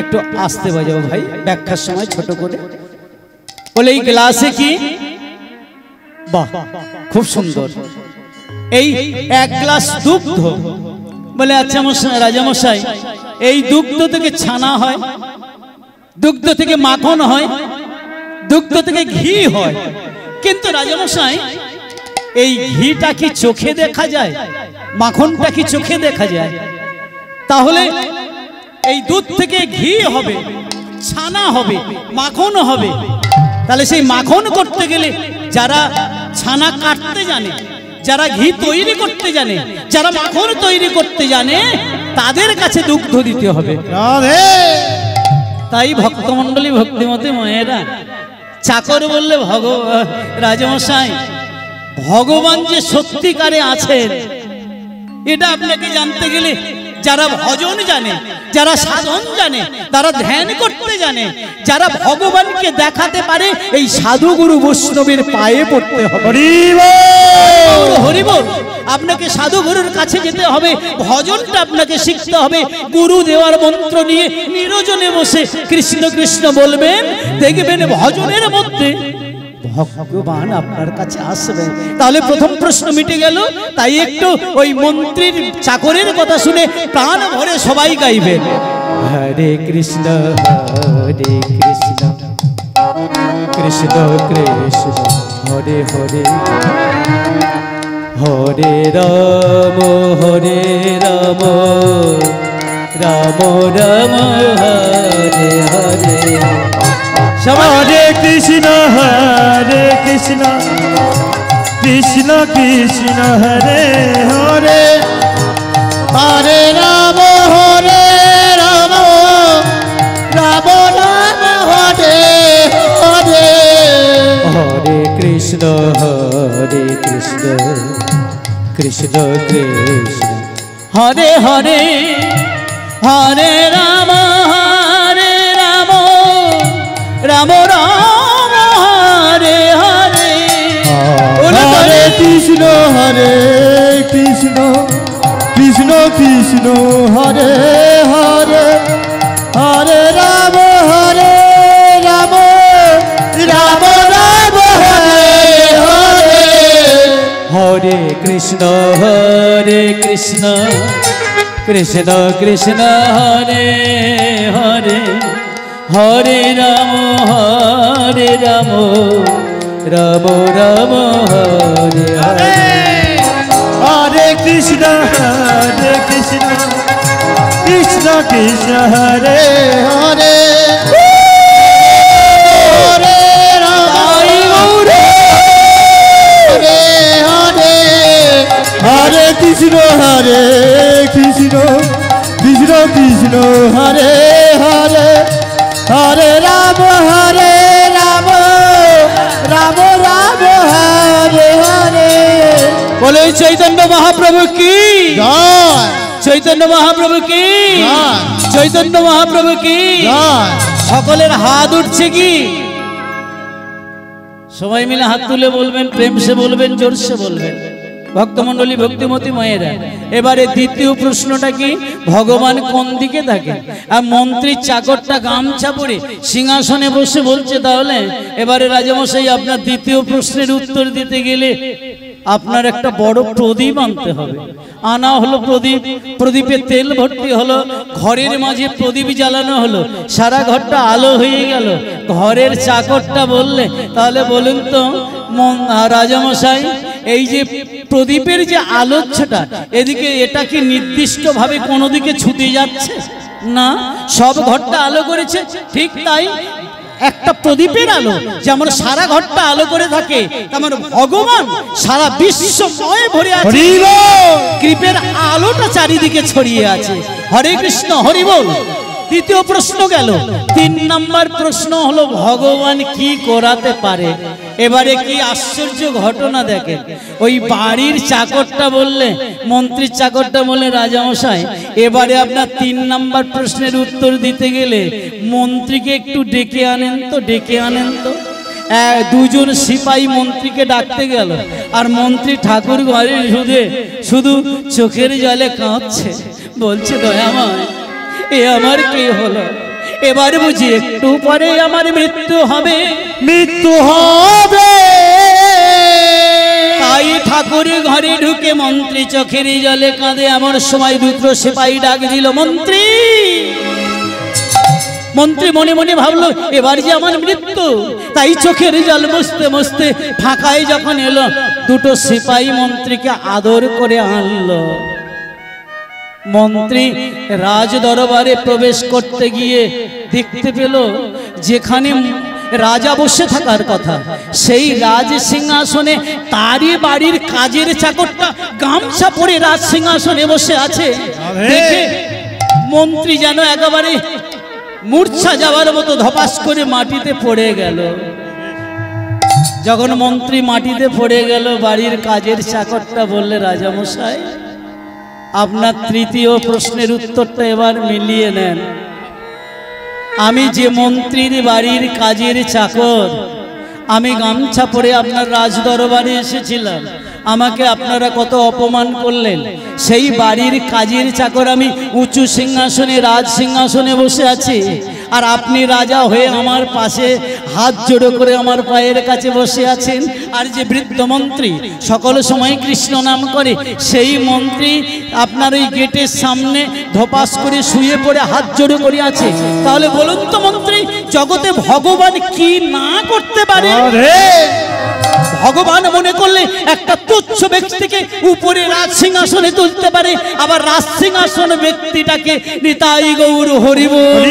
একটু আসতে বাজাবো ভাই, ব্যাখ্যার সময় ছোট করে বলে এই গ্লাসে কি? বাহ, খুব সুন্দর, এই 1 গ্লাস দুগ্ধ। বলে আচ্ছা রাজামশাই এই দুগ্ধ থেকে ছানা হয়, দুগ্ধ থেকে মাখন হয়, দুগ্ধ থেকে ঘি হয়, কিন্তু রাজামশাই এই ঘিটা কি চোখে দেখা যায়? মাখনটা কি চোখে দেখা যায়? তাহলে এই দুধ থেকে ঘি হবে, ছানা হবে, মাখন হবে, তাহলে সেই মাখন করতে গেলে যারা ছানা কাটতে জানে, যারা ঘি তৈরি করতে জানে, যারা মাখন তৈরি করতে জানে, তাদের কাছে দুগ্ধ দিতে হবে। তাই ভক্তমণ্ডলী, ভক্তিমতী মায়েরা, চাকর বললে রাজামশাই ভগবান যে সত্যিকারে আছেন এটা আপনাকে জানতে গেলে যারা ভজন জানে, যারা সাধন জানে, যারা ধ্যান করতে জানে, যারা ভগবানকে দেখাতে পারে, এই সাধুগুরু বৈষ্ণবের পায়ে পড়তে হবে। হরিবল। আপনাকে সাধুগুরুর কাছে যেতে হবে, ভজনটা আপনাকে শিখতে হবে, গুরু দেওয়ার মন্ত্র নিয়ে নিরজনে বসে কৃষ্ণ কৃষ্ণ বলবেন, দেখবেন ভজনের মধ্যে ভগবান আপনার কাছে আসবেন। তাহলে প্রথম প্রশ্ন মিটে গেল। তাই একটু ওই মন্ত্রীর চাকরের কথা শুনে প্রাণ ভরে সবাই গাইবেন, হরে কৃষ্ণ হরে কৃষ্ণ কৃষ্ণ কৃষ্ণ হরে হরে, হরে রাম হরে রাম রাম রাম হরে হরে। হরে কৃষ্ণ কৃষ্ণ কৃষ্ণ হরে হরে, হরে রাম রাম রাম হরে হরে, হরে কৃষ্ণ কৃষ্ণ কৃষ্ণ হরে হরে, হরে রাম রাম রাম হরে হরে, হরে কৃষ্ণ কৃষ্ণ কৃষ্ণ কৃষ্ণ হরে হরে, হরে রাম রাম রাম হরে হরে, হরে কৃষ্ণ কৃষ্ণ কৃষ্ণ হরে হরে, হরে রাম রাম রাম হরে হরে, হরে কৃষ্ণ কৃষ্ণ কৃষ্ণ কৃষ্ণ হরে হরে হরে রাম হরে হরে, হরে কৃষ্ণ কৃষ্ণ কৃষ্ণ কৃষ্ণ হরে হরে, হরে রাম রাম রাম হরে হরে। বলে চৈতন্য মহাপ্রভু কি জয়, চৈতন্য মহাপ্রভু কি জয়, চৈতন্য মহাপ্রভু কি জয়। সকলের হাত উঠছে কি? সবাই মিলে হাত তুলে বলবেন, প্রেম সে বলবেন, জোরসে বলবেন। ভক্তমণ্ডলী, ভক্তিমতী মায়েরা, এবারে দ্বিতীয় প্রশ্নটা কি? ভগবান কোন দিকে থাকে? আর মন্ত্রীর চাকরটা গামছা পরে সিংহাসনে বসে বলছে, তাহলে এবারে রাজামশাই আপনার দ্বিতীয় প্রশ্নের উত্তর দিতে গেলে আপনার একটা বড় প্রদীপ আনতে হবে। আনা হলো প্রদীপ, প্রদীপে তেল ভর্তি হলো, ঘরের মাঝে প্রদীপ জ্বালানো হলো, সারা ঘরটা আলো হয়ে গেল। ঘরের চাকরটা বললে, তাহলে বলুন তো রাজামশাই, এই যে প্রদীপের যে আলোচ্ছটা, এদিকে এটা কি নির্দিষ্টভাবে কোনো দিকে ছুটে যাচ্ছে না? সব ঘরটা আলো করেছে, ঠিক তাই একটা প্রদীপের আলো যেমন সারা ঘরটা আলো করে থাকে, তেমন ভগবান সারা বিশ্বময় ভরে আছে, কৃপের আলোটা চারিদিকে ছড়িয়ে আছে। হরে কৃষ্ণ, হরি বল। দ্বিতীয় প্রশ্ন গেল। 3 নম্বর প্রশ্ন হলো ভগবান কি করাতে পারে। এবারে কি আশ্চর্য ঘটনা দেখেন। ওই বাড়ির চাকরটা বললে, মন্ত্রীর চাকরটা বললে, রাজামশাই এবারে আপনার 3 নম্বর প্রশ্নের উত্তর দিতে গেলে মন্ত্রীকে একটু ডেকে আনেন তো, ডেকে আনেন তো। দুজন সিপাহী মন্ত্রীকে ডাকতে গেল, আর মন্ত্রী ঠাকুর ঘরে শুধু চোখের জলে কাঁদছে, বলছে দয়াময় এ আমার কি হলো, এবার বুঝি একটু পরে আমার মৃত্যু হবে, মৃত্যু হবে। তাই ঠাকুরের ঘরে ঢুকে মন্ত্রী চোখের জলে কাঁদে। এমন সময় দুটো সিপাহী ডাক দিল, মন্ত্রী। মন্ত্রী মনে মনে ভাবলো এবার যে আমার মৃত্যু, তাই চোখের জল মুছতে মুছতে ফাঁকায় যখন এলো, দুটো সিপাহী মন্ত্রীকে আদর করে আনলো। মন্ত্রী রাজ দরবারে প্রবেশ করতে গিয়ে দেখতে পেল যেখানে রাজা বসে থাকার কথা, সেই রাজ সিংহাসনে তারই বাড়ির কাজের চাকরটা গামছা পরে রাজ সিংহাসনে বসে আছে। দেখে মন্ত্রী যেন একেবারে মূর্ছা যাওয়ার মতো ধপাস করে মাটিতে পড়ে গেল। যখন মন্ত্রী মাটিতে পড়ে গেল, বাড়ির কাজের চাকরটা বললে, রাজামশাই আপনার তৃতীয় প্রশ্নের উত্তরটা এবার মিলিয়ে নেন। আমি যে মন্ত্রীর বাড়ির কাজের চাকর, আমি গামছা পরে আপনার রাজ দরবারে এসেছিলাম, আমাকে আপনারা কত অপমান করলেন। সেই বাড়ির কাজের চাকর আমি উঁচু সিংহাসনে, রাজ সিংহাসনে বসে আছি, আর আপনি রাজা হয়ে আমার পাশে হাত জোড়ো করে আমার পায়ের কাছে বসে আছেন। আর যে বৃদ্ধ মন্ত্রী সকল সময় কৃষ্ণ নাম করে, সেই মন্ত্রী আপনার ওই গেটের সামনে ধপাস করে শুয়ে পড়ে হাত জোড়ো করে আছে। তাহলে বলুন তো মন্ত্রী, জগতে ভগবান কি না করতে পারে? ভগবান মনে করলে একটা তুচ্ছ ব্যক্তিকে উপরে রাজ সিংহাসনে তুলতে পারে, আবার রাজ সিংহাসন ব্যক্তিটাকে নিতাই গৌর হরি বল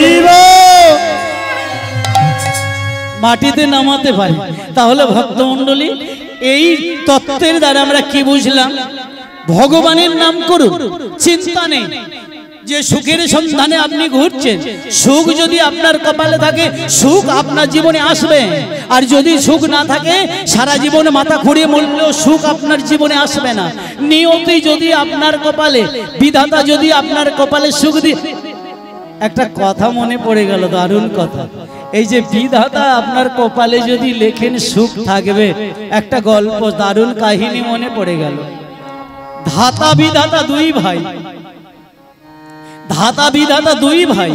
মাটিতে নামাতে পারে। তাহলে ভক্তমণ্ডলী, এই তত্ত্বের দ্বারা আমরা কি বুঝলাম? ভগবানের নাম করুন, চিন্তা নেই। যে সুখের সন্ধানে আপনি ঘুরছেন, সুখ যদি আপনার কপালে থাকে সুখ আপনার জীবনে আসবে, আর যদি সুখ না থাকে সারা জীবন মাথা ঘুরিয়ে মরলেও সুখ আপনার জীবনে আসবে না। নিয়তি যদি আপনার কপালে, বিধাতা যদি আপনার কপালে সুখ দিয়ে, একটা কথা মনে পড়ে গেল, দারুণ কথা। এই যে বিধাতা আপনার কপালে যদি লেখেন সুখ থাকবে, একটা গল্প দারুণ কাহিনী মনে পড়ে গেল। ধাতা বিধাতা দুই ভাই, ধাতা বিধাতা দুই ভাই।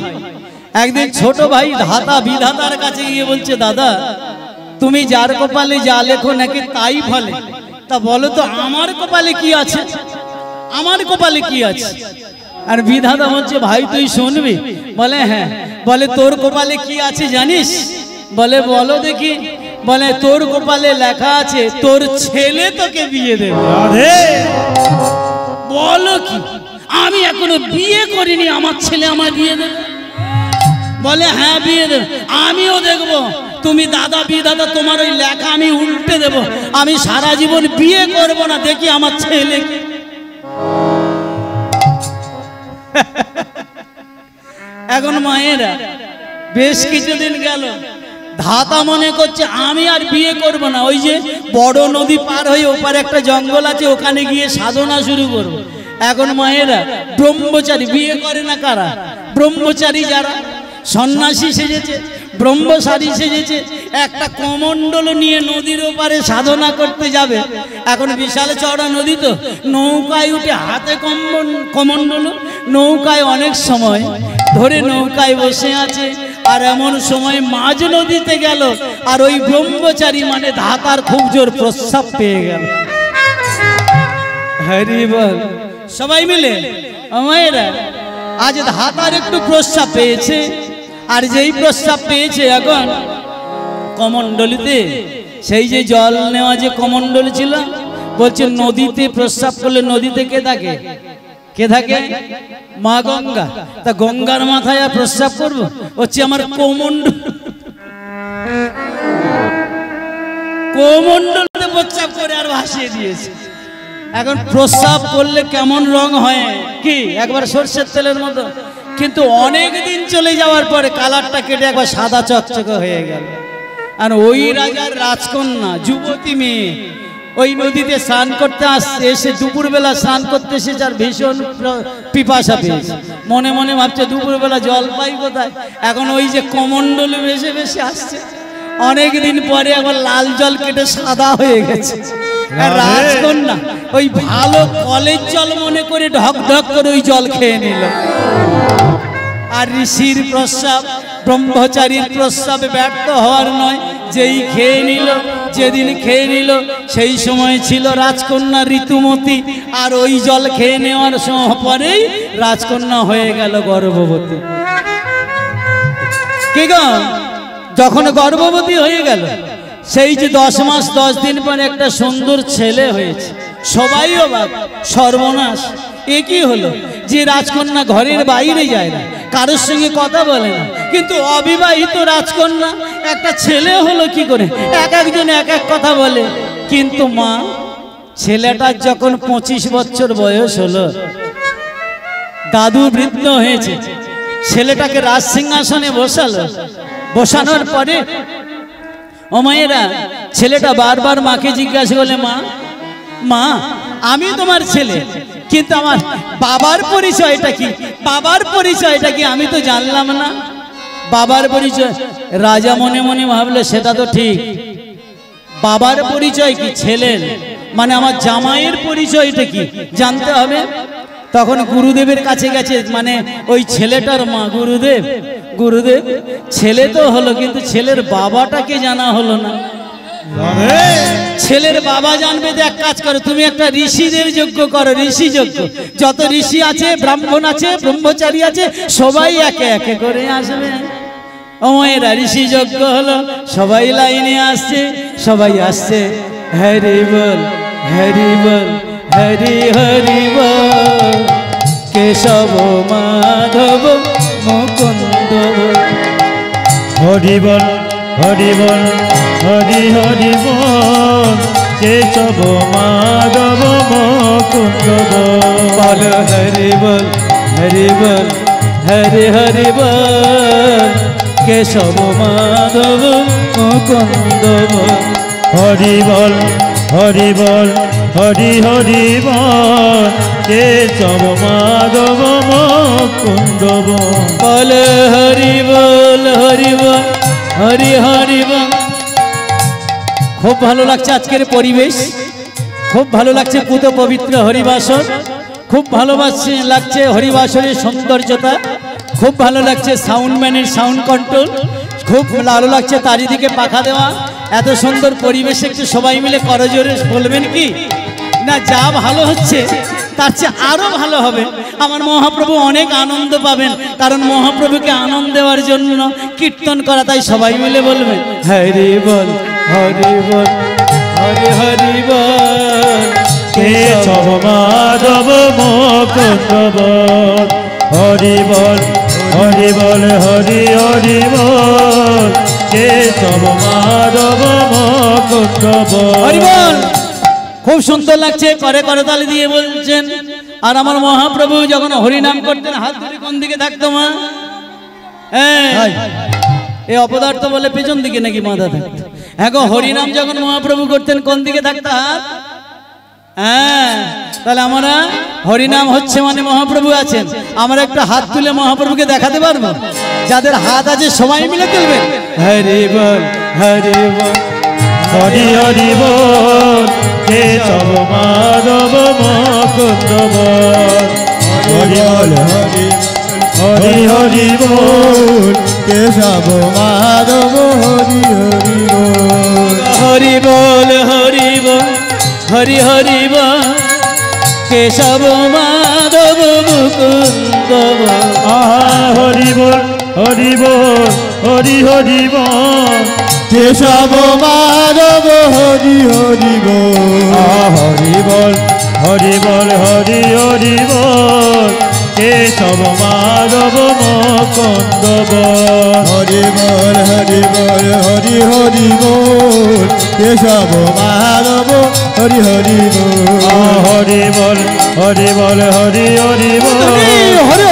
একদিন ছোট ভাই ধাতা বিধাতার কাছে গিয়ে বলছে, দাদা তুমি যার কপালে যা লেখো নাকি তাই ফলে, তা বলো তো আমার কপালে কি আছে, আমার কপালে কি আছে? আর বিধাতা বলছে, ভাই তুই শুনবি? বলে হ্যাঁ। বলে তোর কপালে কি আছে জানিস? বলে বলো দেখি। বলে তোর কপালে লেখা আছে তোর ছেলে তোকে বিয়ে দেবে। বলো কি? আমি এখনো বিয়ে করিনি, আমার ছেলে আমায় বিয়ে দেবে? বলে হ্যাঁ বিয়ে দেবে। আমিও দেখবো তুমি দাদা বিধাতা, তোমার ওই লেখা আমি উল্টে দেব, আমি সারা জীবন বিয়ে করব না, দেখি আমার ছেলে। এখন মায়েরা বেশ কিছুদিন গেল, ধাতা মনে করছে আমি আর বিয়ে করব না, ওই যে বড় নদী পার হয়ে ওপারে একটা জঙ্গল আছে, ওখানে গিয়ে সাধনা শুরু করব। এখন মায়েরা ব্রহ্মচারী, বিয়ে করে না কারা? ব্রহ্মচারী যারা সন্ন্যাসী সেজেছে, ব্রহ্মচারী সেজেছে, একটা কমণ্ডল নিয়ে নদীর ওপারে সাধনা করতে যাবে। এখন বিশাল চওড়া নদী তো, নৌকায় উঠে হাতে কমণ্ডল, নৌকায় অনেক সময় ধরে নৌকায় বসে আছে। আর এমন সময় মাঝ নদীতে গেল, আর ওই ব্রহ্মচারী মানে ধাতার খুব জোর প্রস্রাব পেয়ে গেল। হরি বল। সবাই মিলে আমায়রা আজ হাতার একটু প্রস্রাব পেয়েছে, আর যেই প্রস্রাব পেয়েছে এখন কমণ্ডলিতে সেই যে জল নেওয়া যে কমণ্ডল ছিল, বলছে নদীতে প্রস্রাব করলে নদীতে কে থাকে? কে থাকে? মা গঙ্গা। তা গঙ্গার মাথায় আর প্রস্রাব করবো? হচ্ছে আমার কোমণ্ডলতে প্রস্রাব করে আর ভাসিয়ে দিয়েছে। এখন প্রস্রাব করলে কেমন রং হয় কি একবার সর্ষের তেলের মতো, কিন্তু অনেক দিন চলে যাওয়ার পরে কালারটা কেটে একবার সাদা চকচকে হয়ে গেল। আর ওই রাজার রাজকন্যা যুবতী মেয়ে ওই নদীতে স্নান করতে আসছে, এসে দুপুরবেলা স্নান করতে এসেছে আর ভীষণ পিপাসা পেয়েছে। মনে মনে ভাবছে দুপুরবেলা জল পাই কোথায়? এখন ওই যে কমণ্ডলে ভেসে ভেসে আসছে, অনেক দিন পরে আবার লাল জল কেটে সাদা হয়ে গেছে। রাজকন্যা ওই ভালো কলের জল মনে করে ঢক ঢক করে ওই জল খেয়ে নিল। আর ঋষির প্রস্রাব, ব্রহ্মচারীর প্রস্রাবে ব্যর্থ হওয়ার নয়, যেই খেয়ে নিল, যেদিন খেয়ে নিল সেই সময় ছিল রাজকন্যা ঋতুমতী, আর ওই জল খেয়ে নেওয়ার সময় পরেই রাজকন্যা হয়ে গেল গর্ভবতী। কি গো, যখন গর্ভবতী হয়ে গেল সেই যে 10 মাস 10 দিন পরে একটা সুন্দর ছেলে হয়েছে, সবাই অবাক, সর্বনাশ, এ কি হলো যে রাজকন্যা ঘরের বাইরে যায় না, কারোর সঙ্গে কথা বলে না, কিন্তু অবিবাহিত রাজকন্যা একটা ছেলে হলো কি করে? এক একজন এক এক কথা বলে। কিন্তু মা, ছেলেটার যখন 25 বছর বয়স হলো, দাদু বৃদ্ধ হয়েছে, ছেলেটাকে রাজ সিংহাসনে বসালো। বসানোর পরে ও মায়েরা, ছেলেটা বারবার মাকে জিজ্ঞাসা করলে, মা মা আমি তোমার ছেলে, কিন্তু আমার বাবার পরিচয়টা কি? বাবার পরিচয়টা কি আমি তো জানলাম না। বাবার পরিচয়? রাজা মনে মনে ভাবলো সেটা তো ঠিক, বাবার পরিচয় কি? ছেলের মানে আমার জামাইয়ের পরিচয়টা কি জানতে হবে। তখন গুরুদেবের কাছে গেছে, মানে ওই ছেলেটার মা। গুরুদেব, গুরুদেব ছেলে তো হলো, কিন্তু ছেলের বাবাটাকে জানা হলো না। ছেলের বাবা জানবে তো এক কাজ করো, তুমি একটা ঋষিদের যজ্ঞ করো, ঋষি যজ্ঞ। যত ঋষি আছে, ব্রাহ্মণ আছে, ব্রহ্মচারী আছে, সবাই একে একে করে আসবে। ওমেরা ঋষি যজ্ঞ হলো, সবাই লাইনে আসছে, সবাই আসছে। হরি বল, হরি বল, হরি হরি বল, কেশব মাধব মুকুন্দ। হরি বল, হরি বল, হরি হরি বল, কেশব মাধব মুকুন্দ বল। হরি বল, হরি বল, হরি হরি বল, কেশব মাধব মুকুন্দ। হরি বল, হরি বল, হরি হরি বল, কেশব মাধব মুকুন্দ বল। হরি বল, হরি বল, হরি হরি বল। খুব ভালো লাগছে আজকের পরিবেশ, খুব ভালো লাগছে পুত পবিত্র হরিবাসর, খুব ভালোবাসছে লাগছে হরিবাসরের সৌন্দর্যতা, খুব ভালো লাগছে সাউন্ডম্যানের সাউন্ড কন্ট্রোল, খুব ভালো লাগছে চারিদিকে পাখা দেওয়া। এত সুন্দর পরিবেশে একটু সবাই মিলে করজোরে বলবেন কি না, যা ভালো হচ্ছে তার চেয়ে আরো ভালো হবে। আমার মহাপ্রভু অনেক আনন্দ পাবেন, কারণ মহাপ্রভুকে আনন্দ দেওয়ার জন্য কীর্তন করা, তাই সবাই মিলে বলবেন হরি বল, হরি বল, হরি হরি বল, কেশব মাধব মুকুন্দ বল। হরি বল, হরি বল, হরি হরি বল, কেশব মাধব মুকুন্দ হরি বল। বল। খুব সুন্দর লাগছে, করে করে তালি দিয়ে বলছেন। আর আমার মহাপ্রভু যখন হরিনাম করতেন হাত ধরে কোন দিকে থাকতো মা? হ্যাঁ, এই অপদার্থ বলে পেছন দিকে নাকি মাথা থাকতো? এখন হরিনাম যখন মহাপ্রভু করতেন কোন দিকে থাকতো হাত? হ্যাঁ, তাহলে আমরা হরিনাম হচ্ছে মানে মহাপ্রভু আছেন, আমরা একটা হাত তুলে মহাপ্রভুকে দেখাতে পারবো? যাদের হাত আছে সবাই মিলে তুলবেন। হরি বল, হরি বল, হরি হরি বল, কেশব মাধব মুকুন্দ বল। হরি বল, হরি হরি বল, কেশব মাধব হরি হরি বল। হরি বল, হরি বল, হরি হরি বল, কেশব মাধব মুকুন্দ হরি বল হরি বল হরি হরি বল কেশব মাধব হরি হরি বল হরি বল হরি বল হরি হরি বল কেশব মাধব মুকুন্দ বল হরি বল হরি বল হরি হরি বল কেশব মাধব হরি হরি বল হরি বল হরি বল হরি হরি বল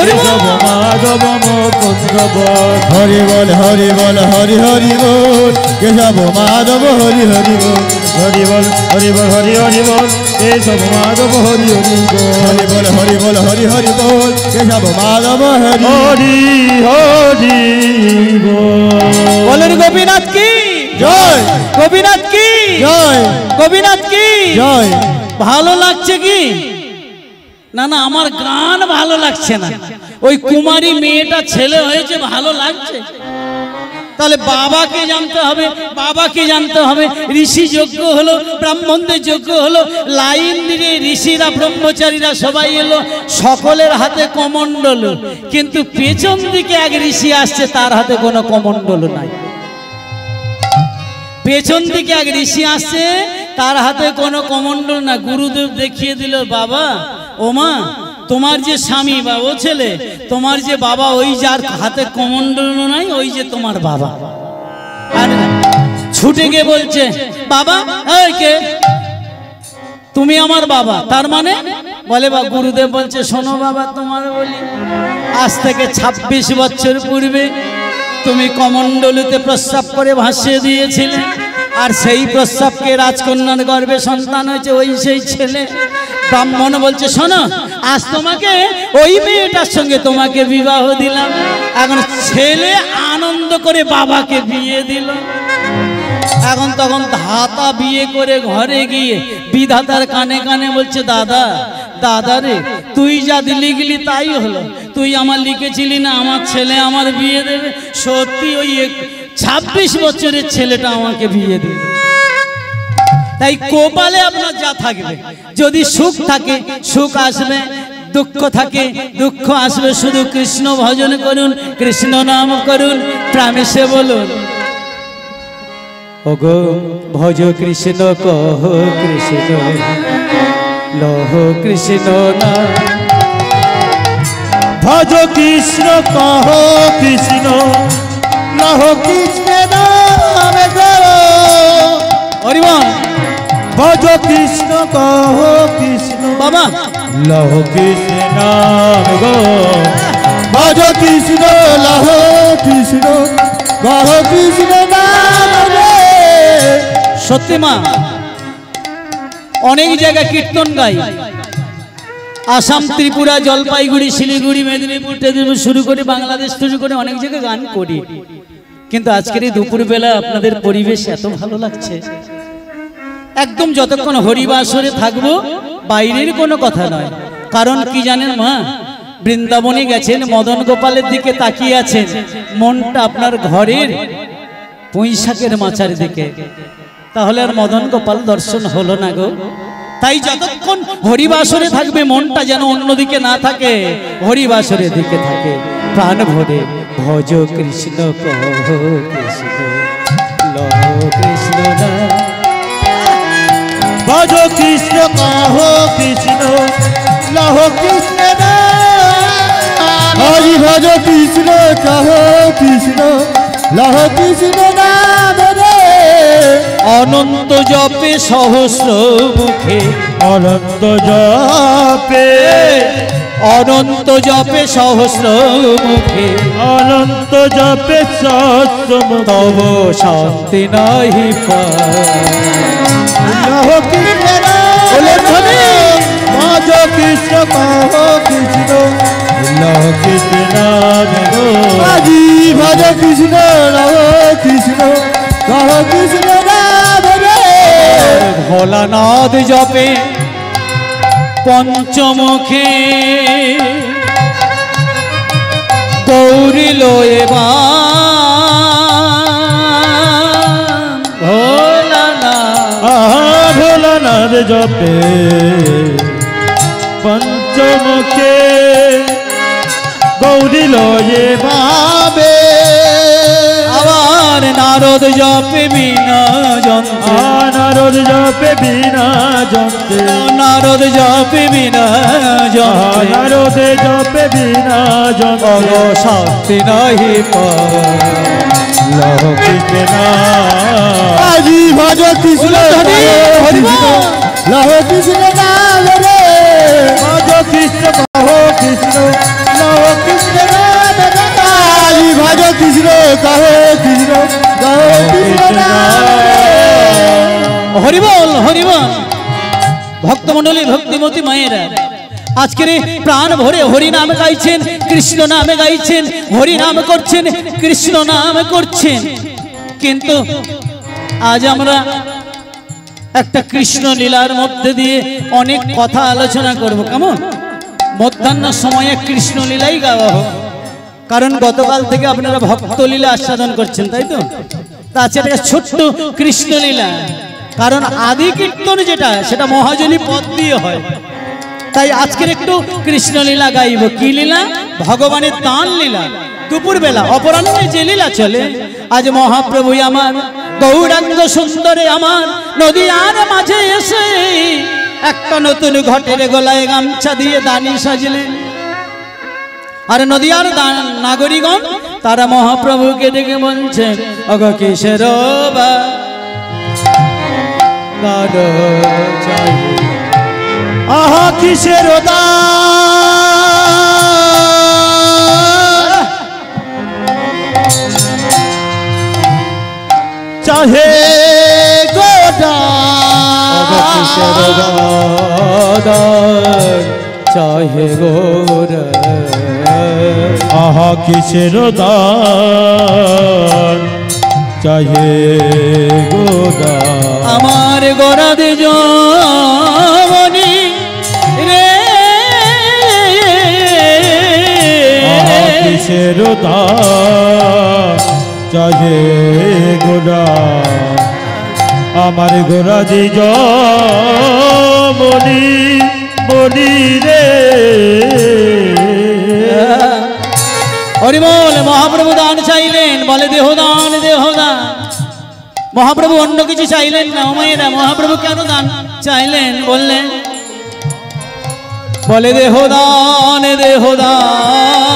কেশব মাধব মুকুন্দ বল হরি বল হরি বল হরি হরি বল কেশব মাধব হরি হরি বল হরি বল হরি বল হরি হরি বল কেশব মাধব হরি হরি বল হরি বল হরি বল হরি হরি বল কেশব মাধব হরি হরি হরি বল বলেন গোপীনাথ কি জয় গোপীনাথ কি জয় গোপীনাথ কি জয় ভালো লাগছে কি না না আমার গান ভালো লাগছে না ওই কুমারী মেয়েটা ছেলে হয়েছে ভালো লাগছে তাহলে বাবাকে জানতে হবে বাবাকে জানতে হবে ঋষি যজ্ঞ হলো ব্রাহ্মণদের যজ্ঞ হলো লাইন দিয়ে ঋষিরা ব্রহ্মচারীরা সবাই এলো সকলের হাতে কমণ্ডল কিন্তু পেছন দিকে এক ঋষি আসছে তার হাতে কোনো কমণ্ডল নাই পেছন দিকে এক ঋষি আসছে তার হাতে কোনো কমণ্ডল না গুরুদেব দেখিয়ে দিল বাবা ওমা তোমার যে স্বামী বা ও ছেলে তোমার যে বাবা ওই যার হাতে কমণ্ডল নাই ওই যে তোমার বাবা আর ছুটে গিয়ে বলছে বাবা এই কে তুমি আমার বাবা তার মানে বলে বা গুরুদেব বলছে শোনো বাবা তোমার বলি আজ থেকে 26 বছর পূর্বে তুমি কমণ্ডলুতে প্রস্রাব করে ভাসিয়ে দিয়েছিলে আর সেই প্রস্রাবকে রাজকন্যার গর্ভে সন্তান হয়েছে ওই সেই ছেলে ব্রাহ্মণ বলছে শোনো আজ তোমাকে ওই মেয়েটার সঙ্গে তোমাকে বিবাহ দিলাম এখন ছেলে আনন্দ করে বাবাকে বিয়ে দিল এখন তখন ধাতা বিয়ে করে ঘরে গিয়ে বিধাতার কানে কানে বলছে দাদা দাদা রে তুই যা লিখলি তাই হলো তুই আমার লিখেছিলি না আমার ছেলে আমার বিয়ে দেবে সত্যি ওই 26 বছরের ছেলেটা আমাকে বিয়ে দেবে তাই কপালে আপনার যা থাকবে যদি সুখ থাকে সুখ আসবে দুঃখ থাকে দুঃখ আসবে শুধু কৃষ্ণ ভজন করুন কৃষ্ণ নাম করুন প্রামেশে বলুন ওগো ভজ কৃষ্ণ কহ কৃষ্ণ লহ কৃষ্ণ না ভজ কৃষ্ণ কহ কৃষ্ণ লহ কৃষ্ণ নাম করো হরিবল ভজ কৃষ্ণ কহ কৃষ্ণ বাবা লহ কৃষ্ণ নাম গো ভজ কৃষ্ণ লহ কৃষ্ণ কহ কৃষ্ণ নাম রে সত্যি মা অনেক জায়গায় কীর্তন গাই আসাম ত্রিপুরা জলপাইগুড়ি শিলিগুড়ি মেদিনীপুর টেদিনীপুর শুরু করে বাংলাদেশ শুরু করে অনেক জায়গায় গান করি কিন্তু আজকের এই দুপুরবেলা আপনাদের পরিবেশ এত ভালো লাগছে একদম যতক্ষণ হরিবাসরে থাকবো বাইরের কোনো কথা নয় কারণ কি জানেন মা বৃন্দাবনে গেছেন মদন গোপালের দিকে তাকিয়ে আছেন মনটা আপনার ঘরের পুঁইশাকের মাচার দিকে তাহলে আর মদন গোপাল দর্শন হলো না গো তাই যতক্ষণ হরিবাসরে থাকবে মনটা যেন অন্যদিকে না থাকে হরিবাসরের দিকে থাকে প্রাণ ভরে ভজ কৃষ্ণ কহ কৃষ্ণ লহ কৃষ্ণ না ভজ কৃষ্ণ কহ কৃষ্ণ লহ কৃষ্ণ নাম হরি ভজ কৃষ্ণ কহ কৃষ্ণ লহ কৃষ্ণ নাম রে অনন্ত জপে সহস্র মুখে অনন্ত জপে অনন্ত জপে সহস্র মুখে অনন্ত জপে সহস্র তব শান্তি নাহি পায় লহ কৃষ্ণ ভজ কৃষ্ণ কহ কৃষ্ণ লহ কৃষ্ণ নাম গো হরি ভজ কৃষ্ণ লহ কৃষ্ণ কহ কৃষ্ণ নাম রে ভোলানাথ জপে পঞ্চমুখে গৌরী লয়ে ভোলানাথ জপে পঞ্চমুখে গৌরী লয়ে বাবে আবার নারদ জপে বিনা যন্ত্রে, নারদ জপে বিনা যন্ত্রে, নারদ জপে বিনা যন্ত্রে, নারদ জপে বিনা যন্ত্রে, শান্তি নাহি লহ কৃষ্ণ আজি ভজ কৃষ্ণ লহ কৃষ্ণ নাম রে ভজ কৃষ্ণ কহ কৃষ্ণ লহ কৃষ্ণ নাম আজি ভজ কৃষ্ণ কহ কৃষ্ণ লহ কৃষ্ণ নাম হরিবল হরিবল। ভক্তমণ্ডলী ভক্তিমতী মায়েরা আজকের প্রাণ ভরে হরি নাম গাইছেন, কৃষ্ণ নামে গাইছেন, হরি নাম করছেন, কৃষ্ণ নাম করছেন। কিন্তু আজ আমরা একটা কৃষ্ণ লীলার মধ্যে দিয়ে অনেক কথা আলোচনা করব। কেমন? মধ্যাহ্ন সময়ে কৃষ্ণ লীলাই গাওয়া হোক, কারণ গতকাল থেকে আপনারা ভক্ত লীলা আস্বাদন করছেন, তাই তো? তা আছে একটা ছোট্ট কৃষ্ণ লীলা, কারণ আদি কীর্তন যেটা সেটা মহাজনী পদ দিয়ে হয়। তাই আজকের একটু কৃষ্ণ লীলা গাইব। কি লীলা? ভগবানের দান লীলা। দুপুর বেলা অপরাহ্নে যে লীলা চলে, আজ মহাপ্রভু আমার গৌরাঙ্গ সুন্দরে আমার নদীয়ার মাঝে এসে একটা নতুন ঘটের গলায় গামছা দিয়ে দানি সাজলেন। আর নদীয়ার নাগরিকগণ তারা মহাপ্রভুকে ডেকে বলছেন, অগ কিসের বা আহা কিসের চাহে গোটা চাহে গোর আহা কিসের দান চাহে গোদা আমার গোরা দে জনি রে আহা কিসের দান চাহে গোদা আমার গোরা দিজ মনি মনি রে হরিবল। মহাপ্রভু দান চাইলেন, বলে দেহদান দেহদান। মহাপ্রভু অন্য কিছু চাইলেন না। মেয়েরা মহাপ্রভু কেন দান চাইলেন? বললেন, বলে দেহদান দেহদান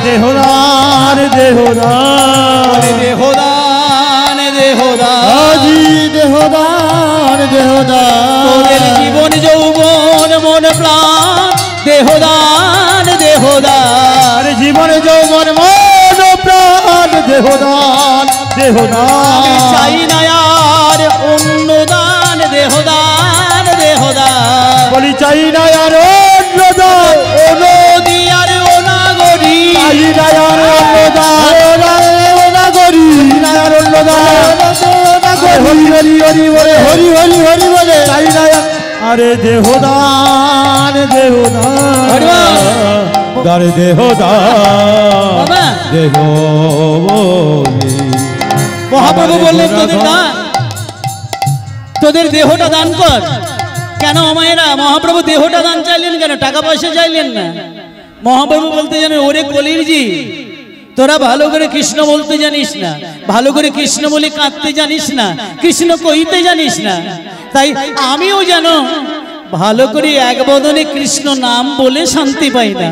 দেহদান দেহদান দেহদান দেহদান। আজি দেহদান দেহদান তোদের জীবন যৌবন মন প্রাণ দেহদান দেহদান। জীবন যৌবন মন প্রাণ দেহদান দেহদান আমি চাই না আর অন্য দান দেহদান দেহদান। বলি চাই না আর অন্নদান ও নদী আর ও নাগরী চাই না আর অন্নদান নাগরী না আর অন্নদান হরি হরি হরি বলে হরি হরি হরি বলে চাই না আরে দেহদান দেহদান হরিবল। দারে দেহদান বাবা দেহ মহাপ্রভু বললেন, তোদের দান, তোদের দেহটা দান কর। কেন মায়েরা? মহাপ্রভু দেহটা দান চাইলেন কেন? টাকা পয়সা চাইলেন না। মহাপ্রভু বলতে জানেন, ওরে কলিরজি, তোরা ভালো করে কৃষ্ণ বলতে জানিস না, ভালো করে কৃষ্ণ বলে কাঁদতে জানিস না, কৃষ্ণ কইতে জানিস না। তাই আমিও জানো ভালো করে এক বদনে কৃষ্ণ নাম বলে শান্তি পাই না,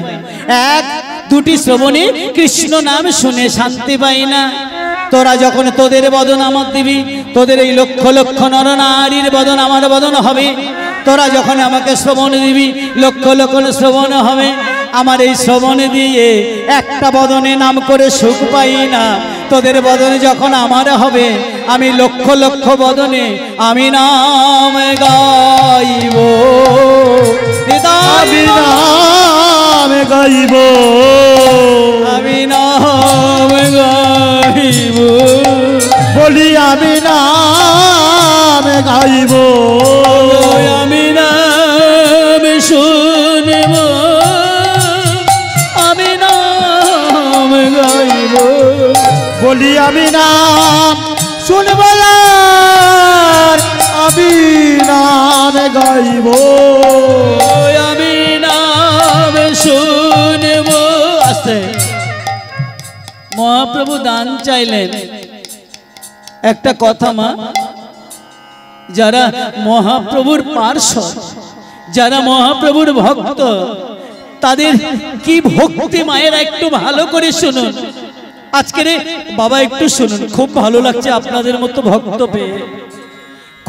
এক দুটি শ্রবণে কৃষ্ণ নাম শুনে শান্তি পাই না। তোরা যখন তোদের বদন আমার দিবি, তোদের এই লক্ষ লক্ষ নর নারীর বদন আমার বদন হবে। তোরা যখন আমাকে শ্রবণ দিবি, লক্ষ লক্ষ শ্রবণ হবে। আমার এই শ্রবণ দিয়ে একটা বদনে নাম করে সুখ পাই না। তোদের বদনে যখন আমার হবে, আমি লক্ষ লক্ষ বদনে আমি নাম গাইব, আমি নাম গাইব, আমি নাম গাইব, বলি আমি নাম গাইব, আমি নাম শুনব, আমি নাম গাইব, বলি আমি নাম শুনব আমি নাম গাইব আমি নাম দান চাইলেন। একটা কথা মা, যারা মহাপ্রভুর পার্শ্বদ, যারা মহাপ্রভুর ভক্ত, তাদের কি ভক্তি মায়েরা একটু ভালো করে শুনুন। আজকে রে বাবা একটু শুনুন, খুব ভালো লাগছে আপনাদের মতো ভক্ত পেয়ে,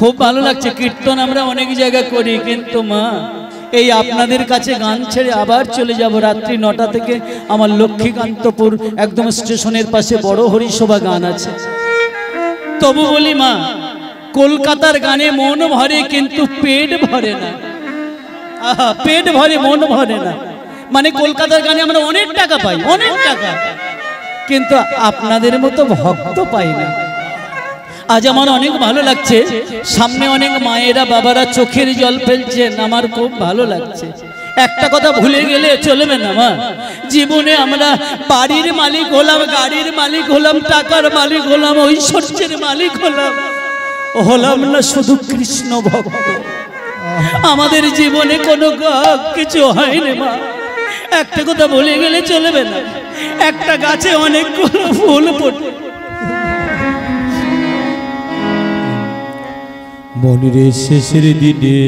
খুব ভালো লাগছে। কীর্তন আমরা অনেক জায়গা করি, কিন্তু মা এই আপনাদের কাছে গান ছেড়ে আবার চলে যাব রাত্রি 9টা থেকে আমার লক্ষ্মীকান্তপুর একদম স্টেশনের পাশে বড় হরিসভা গান আছে। তবু বলি মা, কলকাতার গানে মন ভরে কিন্তু পেট ভরে না। আহা, পেট ভরে মন ভরে না। মানে কলকাতার গানে আমরা অনেক টাকা পাই, অনেক টাকা, কিন্তু আপনাদের মতো ভক্ত পাই না। আজ আমার অনেক ভালো লাগছে, সামনে অনেক মায়েরা বাবারা চোখের জল ফেলছেন, আমার খুব ভালো লাগছে। একটা কথা ভুলে গেলে চলবে না মা, জীবনে আমরা বাড়ির মালিক হলাম, গাড়ির মালিক হলাম, টাকার মালিক হলাম, ঐশ্বর্যের মালিক হলাম না শুধু কৃষ্ণ ভক্ত। আমাদের জীবনে কোনো কিছু হয়নি মা। একটা কথা ভুলে গেলে চলবে না, একটা গাছে অনেকগুলো ফুল ফোটে। মনের শেষের দিনে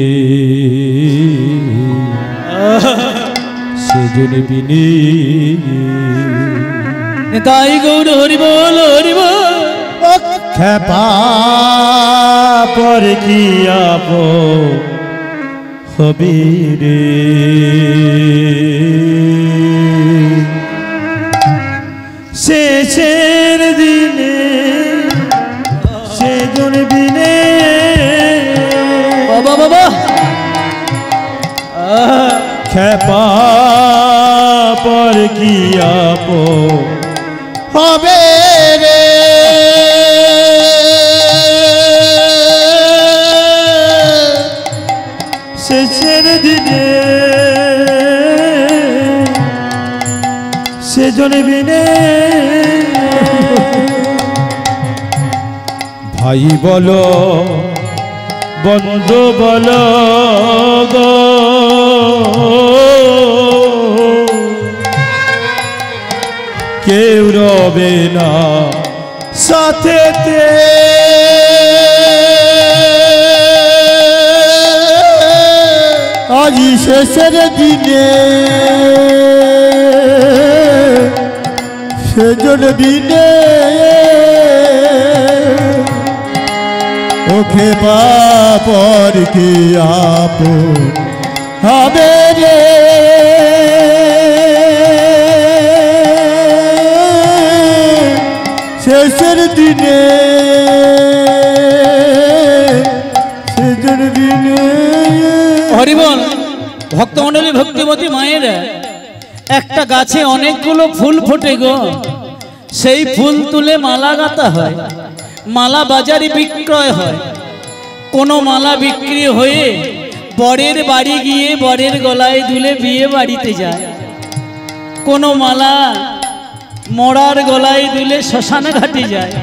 সেজনে বিনে তাই গৌর হরি বল, হরি বল। খেপা পরে কি আপ হবে রে, শেষের দিনে সেজন বিনে বাবা বাবা খেপা পর কি আপ হবে রে, শেষের দিনে সেজন বিনে ভাই বলো বন্ধু বলো গো, কেউ রবে না সাথেতে, আজি শেষের দিনে সেজন বিনে ওকে বাপর কি আপন হবে রে, শেষের দিনে সেজন বিনে। হরিবল ভক্তমণ্ডলী, ভক্তিমতী মায়েরা, একটা গাছে অনেকগুলো ফুল ফোটে গো, সেই ফুল তুলে মালা গাঁথা হয়, মালা বাজারে বিক্রয় হয়। কোনো মালা বিক্রি হয়ে বরের বাড়ি গিয়ে বরের গলায় দুলে বিয়ে বাড়িতে যায়, কোনো মালা মরার গলায় দুলে শ্মশান ঘাটে যায়,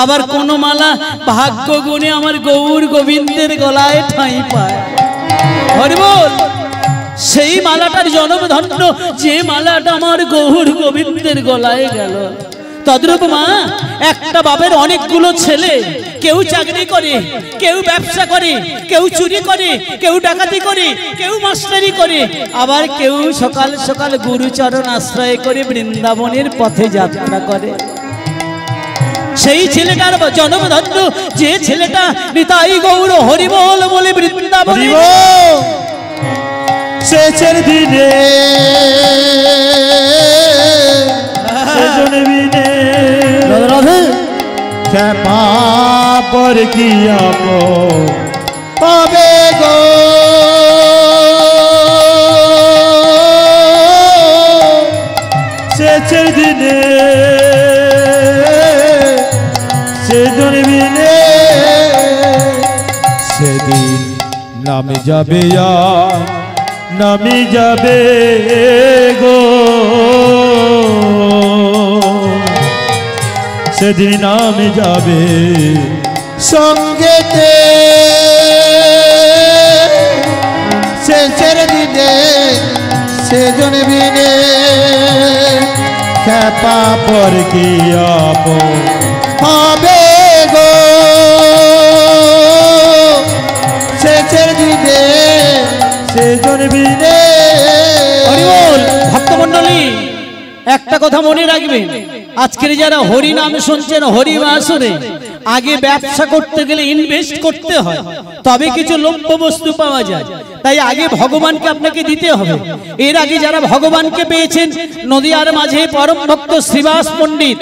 আবার কোনো মালা ভাগ্য গুণে আমার গৌর গোবিন্দের গলায় ঠাঁই পায়। হরিবল, সেই মালাটার জনমধন্য যে মালাটা আমার গৌর গোবিন্দের গলায় গেল। তদ্রূপ মা, একটা বাপের অনেকগুলো ছেলে, কেউ চাকরি করে, কেউ ব্যবসা করে, কেউ চুরি করে, কেউ ডাকাতি করে, কেউ মাস্টারি করে, আবার কেউ সকাল সকাল গুরুচরণ আশ্রয় করে বৃন্দাবনের পথে যাত্রা করে। সেই ছেলেটার জনমধন্য যে ছেলেটা নিতাই গৌর হরিবল বলে বৃন্দাবনে শেষের দিনে সেজন বিনে খেপা পর কি আপ হবে গো, শেষের দিনে সেজন বিনে সেদিন নামে যাবে আর নামি যাবে গো, সেদিন নামে যাবে সঙ্গেতে শেষের দিনে সেজন বিনে পাপর কি আপন হবে গো শেষের দিনে সেজন বিনে হরিবল ভক্তমণ্ডলী, একটা কথা মনে রাখবেন, আজকের যারা হরি নাম শুনছেন, হরি বাসরে আগে ব্যবসা করতে গেলে ইনভেস্ট করতে হয়, তবে কিছু লভ্য বস্তু পাওয়া যায়। তাই আগে ভগবানকে আপনাকে দিতে হবে। এর আগে যারা ভগবানকে পেয়েছেন, নদিয়ার মাঝে পরম ভক্ত শ্রীবাস পণ্ডিত